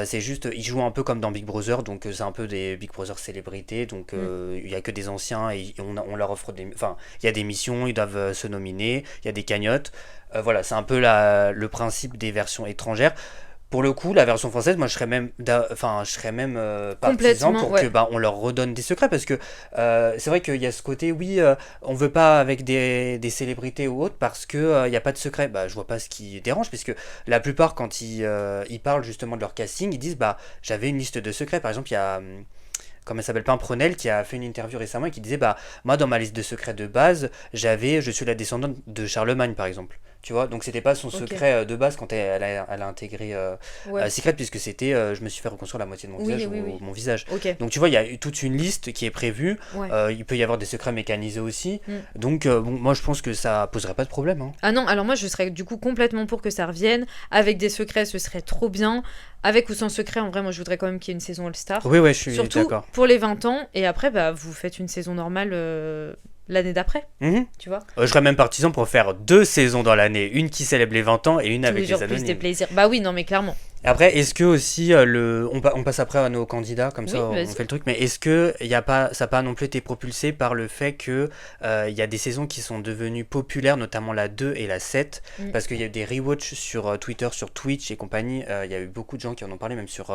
C'est juste, ils jouent un peu comme dans Big Brother, donc c'est un peu des Big Brother célébrités, donc il n'y a que des anciens et on leur offre il y a des missions, ils doivent se nominer, il y a des cagnottes. Voilà, c'est un peu le principe des versions étrangères. Pour le coup, la version française, moi je serais même partisan pour que on leur redonne des secrets, parce que c'est vrai qu'il y a ce côté, on veut pas avec des célébrités ou autres parce que il y a pas de secret. Je vois pas ce qui dérange, puisque la plupart, quand ils parlent justement de leur casting, ils disent j'avais une liste de secrets. Par exemple, il y a comment elle s'appelle, Pimpronel, qui a fait une interview récemment et qui disait moi dans ma liste de secrets de base, je suis la descendante de Charlemagne par exemple. Tu vois, donc c'était pas son secret de base quand elle a intégré Secret, puisque c'était je me suis fait reconstruire la moitié de mon visage ou mon visage. Donc tu vois, il y a toute une liste qui est prévue. Il peut y avoir des secrets mécanisés aussi. Donc moi je pense que ça poserait pas de problème. Hein. Ah non, alors moi je serais du coup complètement pour que ça revienne. Avec des secrets, ce serait trop bien. Avec ou sans secret, en vrai, moi je voudrais quand même qu'il y ait une saison All-Star. Oui, je suis surtout d'accord. Pour les 20 ans, et après vous faites une saison normale. l'année d'après, tu vois. Je serais même partisan pour faire 2 saisons dans l'année, une qui célèbre les 20 ans et une avec les anonymes. Plus des plaisirs. Bah oui, non mais clairement. Après, est-ce que aussi, on passe après à nos candidats, comme ça on fait le truc, mais est-ce que ça n'a pas non plus été propulsé par le fait qu'il y a des saisons qui sont devenues populaires, notamment la 2 et la 7, parce qu'il y a eu des rewatch sur Twitter, sur Twitch et compagnie, il y a eu beaucoup de gens qui en ont parlé, même sur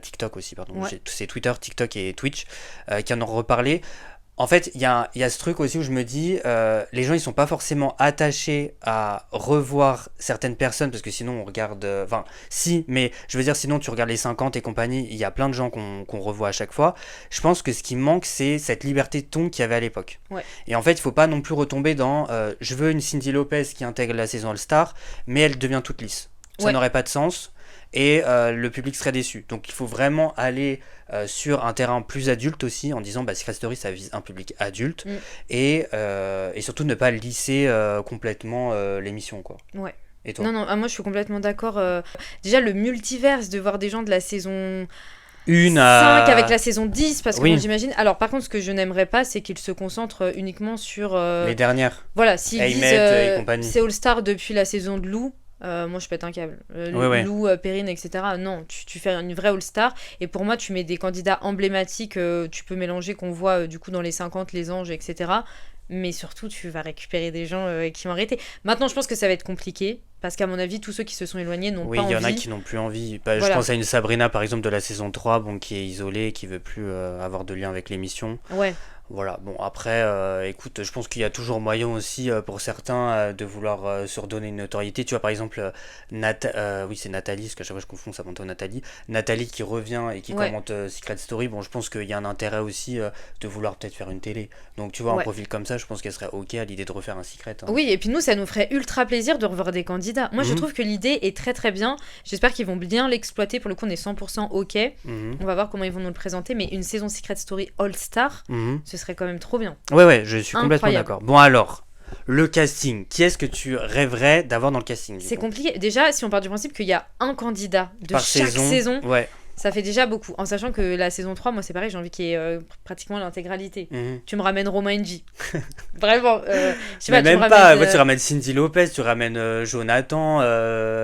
TikTok aussi, pardon, c'est Twitter, TikTok et Twitch, qui en ont reparlé. En fait, il y a ce truc aussi où je me dis, les gens ils sont pas forcément attachés à revoir certaines personnes parce que sinon on regarde, si, mais je veux dire sinon tu regardes les 50 et compagnie, il y a plein de gens qu'on revoit à chaque fois. Je pense que ce qui manque c'est cette liberté de ton qu'il y avait à l'époque. Ouais. Et en fait, il faut pas non plus retomber dans, je veux une Cyndi Lopez qui intègre la saison All Star, mais elle devient toute lisse. Ça n'aurait pas de sens. Et le public serait déçu. Donc il faut vraiment aller sur un terrain plus adulte aussi, en disant Secret Story ça vise un public adulte, et surtout ne pas lisser complètement l'émission, quoi. Ouais. Et toi ? Non, moi je suis complètement d'accord. Déjà le multiverse, de voir des gens de la saison 5 avec la saison 10, parce que moi j'imagine. Alors par contre, ce que je n'aimerais pas, c'est qu'ils se concentrent uniquement sur les dernières. Voilà, s'ils disent c'est All Star depuis la saison de Lou. Moi je pète un câble. Lou, Perrine, etc. Non, tu fais une vraie All-Star. Et pour moi, tu mets des candidats emblématiques. Tu peux mélanger, qu'on voit du coup dans les 50, les anges, etc. Mais surtout, tu vas récupérer des gens qui ont arrêté. Maintenant, je pense que ça va être compliqué. Parce qu'à mon avis, tous ceux qui se sont éloignés n'ont pas envie. Oui, il y en a qui n'ont plus envie. Je pense à une Sabrina, par exemple, de la saison 3, qui est isolée, qui veut plus avoir de lien avec l'émission. Ouais. Voilà, bon après, écoute, je pense qu'il y a toujours moyen aussi pour certains de vouloir se redonner une notoriété. Tu vois, par exemple, c'est Nathalie, parce qu'à chaque fois je confonds Samantha ou Nathalie. Nathalie qui revient et qui commente Secret Story, bon, je pense qu'il y a un intérêt aussi de vouloir peut-être faire une télé. Donc tu vois, un profil comme ça, je pense qu'elle serait ok à l'idée de refaire un Secret. Hein. Oui, et puis nous, ça nous ferait ultra plaisir de revoir des candidats. Moi, je trouve que l'idée est très très bien. J'espère qu'ils vont bien l'exploiter. Pour le coup, on est 100% ok. On va voir comment ils vont nous le présenter, mais une saison Secret Story All-Star, ce serait quand même trop bien. Ouais, je suis complètement d'accord. Bon alors, le casting, qui est-ce que tu rêverais d'avoir dans le casting ? C'est compliqué. Déjà, si on part du principe qu'il y a un candidat de par chaque saison, ça fait déjà beaucoup. En sachant que la saison 3, moi c'est pareil, j'ai envie qu'il y ait pratiquement l'intégralité. Tu me ramènes Romain NJ. Vraiment. Je sais pas, même pas. Tu ramènes Cyndi Lopez, tu ramènes Jonathan.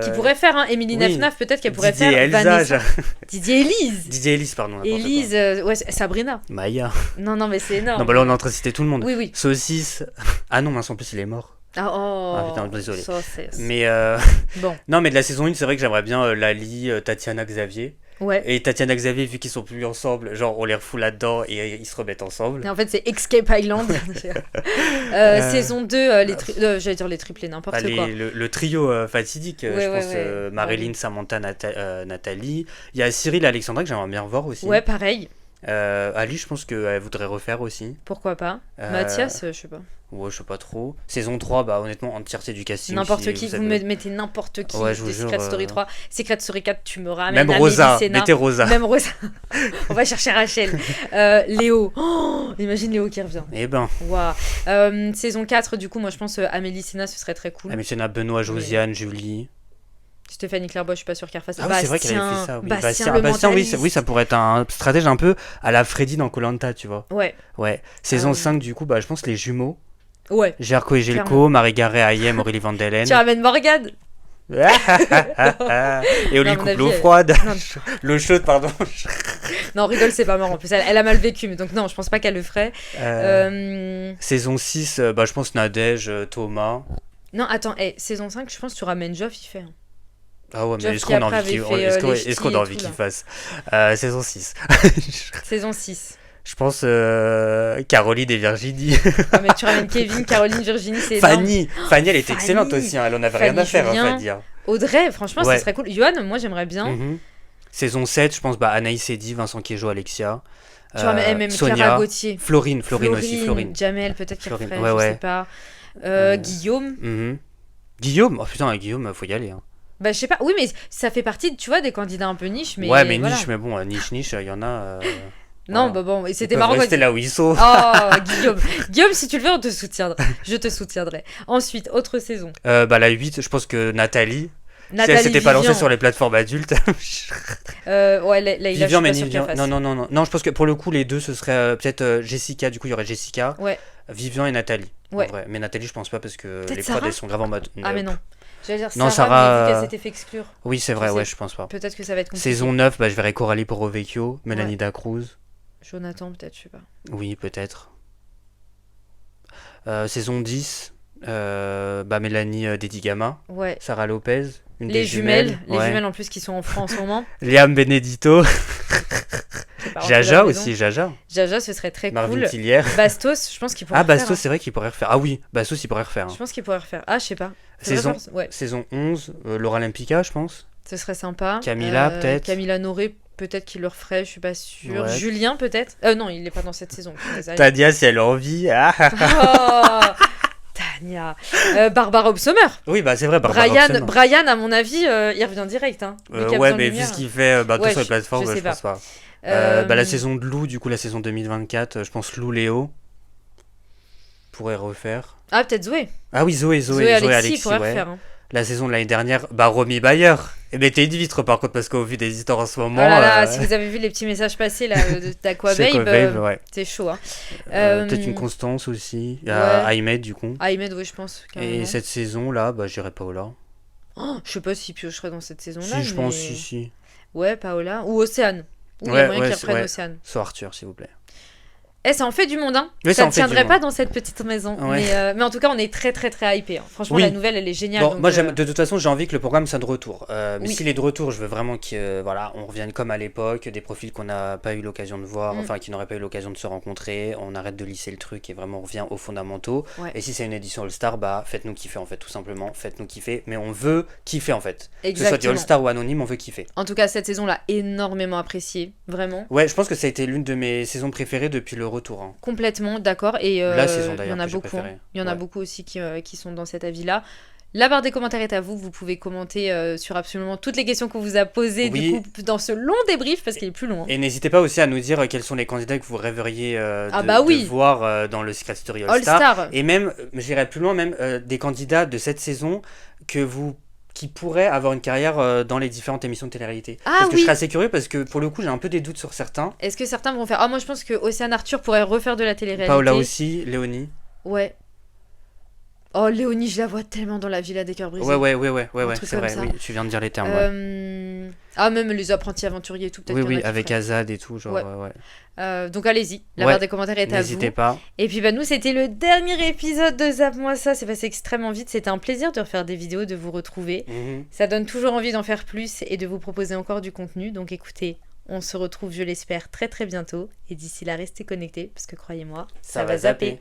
Qui pourrait faire, Émilie Nafnaf, peut-être qu'elle pourrait faire. Elsa, Didier Élise. Didier Élise, pardon. Élise, Sabrina. Maya. Non, mais c'est énorme. Non, là on est en train de citer tout le monde. Oui. Saucisse. Ah non, mince, en plus il est mort. Putain, désolé. Saucisse. Mais bon. Non, mais de la saison 1, c'est vrai que j'aimerais bien Lali, Tatiana, Xavier. Ouais. Et Tatiana, Xavier, vu qu'ils sont plus ensemble, genre on les refout là-dedans et ils se remettent ensemble. Et en fait, c'est Escape Island. Saison 2, j'allais dire les triplés, n'importe quoi. Le trio fatidique, je pense. Marilyn, Samantha, Nathalie. Il y a Cyril et Alexandra que j'aimerais bien voir aussi. Ouais, pareil. Ali, je pense qu'elle voudrait refaire aussi. Pourquoi pas. Mathias, je sais pas. Ouais, je sais pas trop. Saison 3, honnêtement, entièreté du casting. N'importe qui, vous mettez n'importe qui de Secret Story 3. Secret Story 4, tu me ramènes. Même Rosa, mettez Rosa. Même Rosa. On va chercher Rachel. Léo. Imagine Léo qui revient. Eh ben. Wow. Saison 4, du coup, moi je pense Amélie Sénat, ce serait très cool. Amélie Sénat, Benoît, Josiane, Julie. Stéphanie Clairbois, je suis pas sûre qu'elle refasse. C'est vrai qu'elle avait fait ça. Oui. Bastien, oui, ça pourrait être un stratège un peu à la Freddy dans Koh-Lanta, tu vois. Ouais. Saison 5, du coup, je pense les jumeaux. Ouais. Gerco et Gelco, Marie Garret, Ayem, Aurélie Vandelen. Tu ramènes Morgane. Et Oli coupe l'eau froide. L'eau chaude, pardon. Non, rigole, c'est pas marrant. En plus, elle a mal vécu, mais donc non, je pense pas qu'elle le ferait. Saison 6, je pense Nadège, Thomas. Non, attends, saison 5, je pense que tu ramènes Geoff, il fait. Ah ouais, mais est-ce qu'on a envie qu'il fasse saison 6. Saison 6. Je pense Caroline et Virginie. Mais tu ramènes Kevin, Caroline, Virginie, c'est énorme. Fanny, elle est excellente aussi, elle en avait rien à faire, on va dire. Audrey, franchement, ça serait cool. Johan, moi j'aimerais bien. Saison 7, je pense Anaïs Eddy, Vincent Quejo, Alexia. Tu ramènes même Sonia, Clara Gauthier. Florine aussi, Florine. Jamel, peut-être qu'elle ferait, je sais pas. Guillaume. Guillaume, oh putain, Guillaume, faut y aller. Hein. Je sais pas, oui, mais ça fait partie, tu vois, des candidats un peu niche. Mais ouais, mais voilà. Niche, mais bon, niche, il y en a. Non, bon, c'était marrant. Rester là où ils sont. Guillaume. Guillaume, si tu le veux, on te soutiendra. Je te soutiendrai. Ensuite, autre saison. La 8, je pense que Nathalie. Si elle s'était pas lancée sur les plateformes adultes. Ouais, Layla, Vivian, je suis pas sûre qu'elle fasse. Non, je pense que pour le coup, les deux, ce serait peut-être Jessica. Du coup, il y aurait Jessica, Ouais. Vivian et Nathalie. Ouais. En vrai. Mais Nathalie, je pense pas parce que Peut-être les prods, Sarah elles sont grave en mode. Ah, mais non. J'allais dire Non, Sarah, Sarah, mais vu qu'elle s'était fait exclure. Oui, c'est vrai, ouais, je pense pas. Peut-être que ça va être compliqué. Saison 9, bah, je verrai Coralie Porovecchio, Mélanie Ouais. Dacruz. Jonathan, peut-être, je sais pas. Oui, peut-être. Saison 10, bah, Mélanie Dedigama, Ouais. Sarah Lopez, une Les des jumelles. Les ouais. jumelles en plus qui sont en France en ce moment. Liam Benedito, Je sais pas, Jaja rentrer dans la aussi, maison. Jaja. Jaja, ce serait très Marvin cool. Tillière. Bastos, je pense qu'il pourrait Ah, refaire. Bastos, c'est vrai qu'il pourrait refaire. Ah oui, Bastos, il pourrait refaire. Je pense qu'il pourrait refaire. Ah, je sais pas. Saison, Ouais. saison 11, Laura Lampica, je pense. Ce serait sympa. Camilla, peut-être. Camilla Noré, peut-être qu'il le referait, je suis pas sûre. Ouais. Julien, peut-être. Non, il est pas dans cette saison. Tania, si elle a envie. Ah. Oh, Tania. Barbara Obsommer. Oui, bah c'est vrai, Barbara Obsommer. Brian, à mon avis, il revient direct. Hein, ouais, mais vu ce qu'il fait Ouais, sur les plateformes, je pense pas. Bah, la saison de Lou, du coup, la saison 2024, je pense Lou Léo pourrait refaire. Ah, peut-être Zoé. Ah oui, Zoé Alexis pourrait ouais. refaire. Hein. La saison de l'année dernière, bah Romy Bayer. Et mettez une vitre par contre, parce qu'au vu des histoires en ce moment. Oh là là, si vous avez vu les petits messages passés là, d'Aquababe, ouais. c'est chaud. Hein. Peut-être une Constance aussi. Il y a Ahmed, du coup. Ahmed, oui, je pense. Carrément. Et cette saison-là, bah j'irai Paola. Oh, je sais pas si piocherait dans cette saison-là. Si, je pense, si. Ouais, Paola. Ou Océane. Ou il y a moyen qu'ils reprennent Océane. Soit Arthur, s'il vous plaît. Ça en fait du monde, hein. Oui, ça ne tiendrait pas dans cette petite maison. Ouais. Mais en tout cas, on est très très très hypé. Hein. Franchement, la nouvelle, elle est géniale. Bon, donc, moi, de toute façon, j'ai envie que le programme soit de retour. Mais oui. s'il est de retour, je veux vraiment qu'on revienne comme à l'époque, des profils qu'on n'a pas eu l'occasion de voir, enfin qui n'auraient pas eu l'occasion de se rencontrer. On arrête de lisser le truc et vraiment on revient aux fondamentaux. Ouais. Et si c'est une édition All-Star, bah faites-nous kiffer en fait, tout simplement. Faites-nous kiffer, mais on veut kiffer en fait. Exactement. Que ce soit du All-Star ou anonyme, on veut kiffer. En tout cas, cette saison-là, énormément appréciée, vraiment. Ouais, je pense que ça a été l'une de mes saisons préférées depuis le retour. Hein. Complètement, d'accord. Et la saison il y d'ailleurs en a que j'ai beaucoup. préférée. Il y en a beaucoup aussi qui sont dans cet avis-là. La barre des commentaires est à vous. Vous pouvez commenter sur absolument toutes les questions qu'on vous a posées du coup, dans ce long débrief parce qu'il est plus long. Hein. Et n'hésitez pas aussi à nous dire quels sont les candidats que vous rêveriez de voir dans le Secret Story All-Star. Et même, j'irais plus loin, même des candidats de cette saison qui pourraient avoir une carrière dans les différentes émissions de télé-réalité. Parce que je serais assez curieux parce que pour le coup j'ai un peu des doutes sur certains. Est-ce que certains vont faire... Ah moi je pense que Océane Arthur pourrait refaire de la télé-réalité. Paola aussi, Léonie. Ouais. Oh Léonie, je la vois tellement dans la Villa des Cœurs Brisés. Ouais, c'est vrai, oui, tu viens de dire les termes. Ah même les apprentis aventuriers et tout, peut-être. Oui, avec Azad et tout, genre donc allez-y, la barre des commentaires est à vous. N'hésitez pas. Et puis nous c'était le dernier épisode de Zappe-moi ça, c'est passé extrêmement vite, c'était un plaisir de refaire des vidéos, de vous retrouver. Ça donne toujours envie d'en faire plus et de vous proposer encore du contenu, donc écoutez, on se retrouve je l'espère très très bientôt et d'ici là restez connectés parce que croyez-moi, ça va zapper.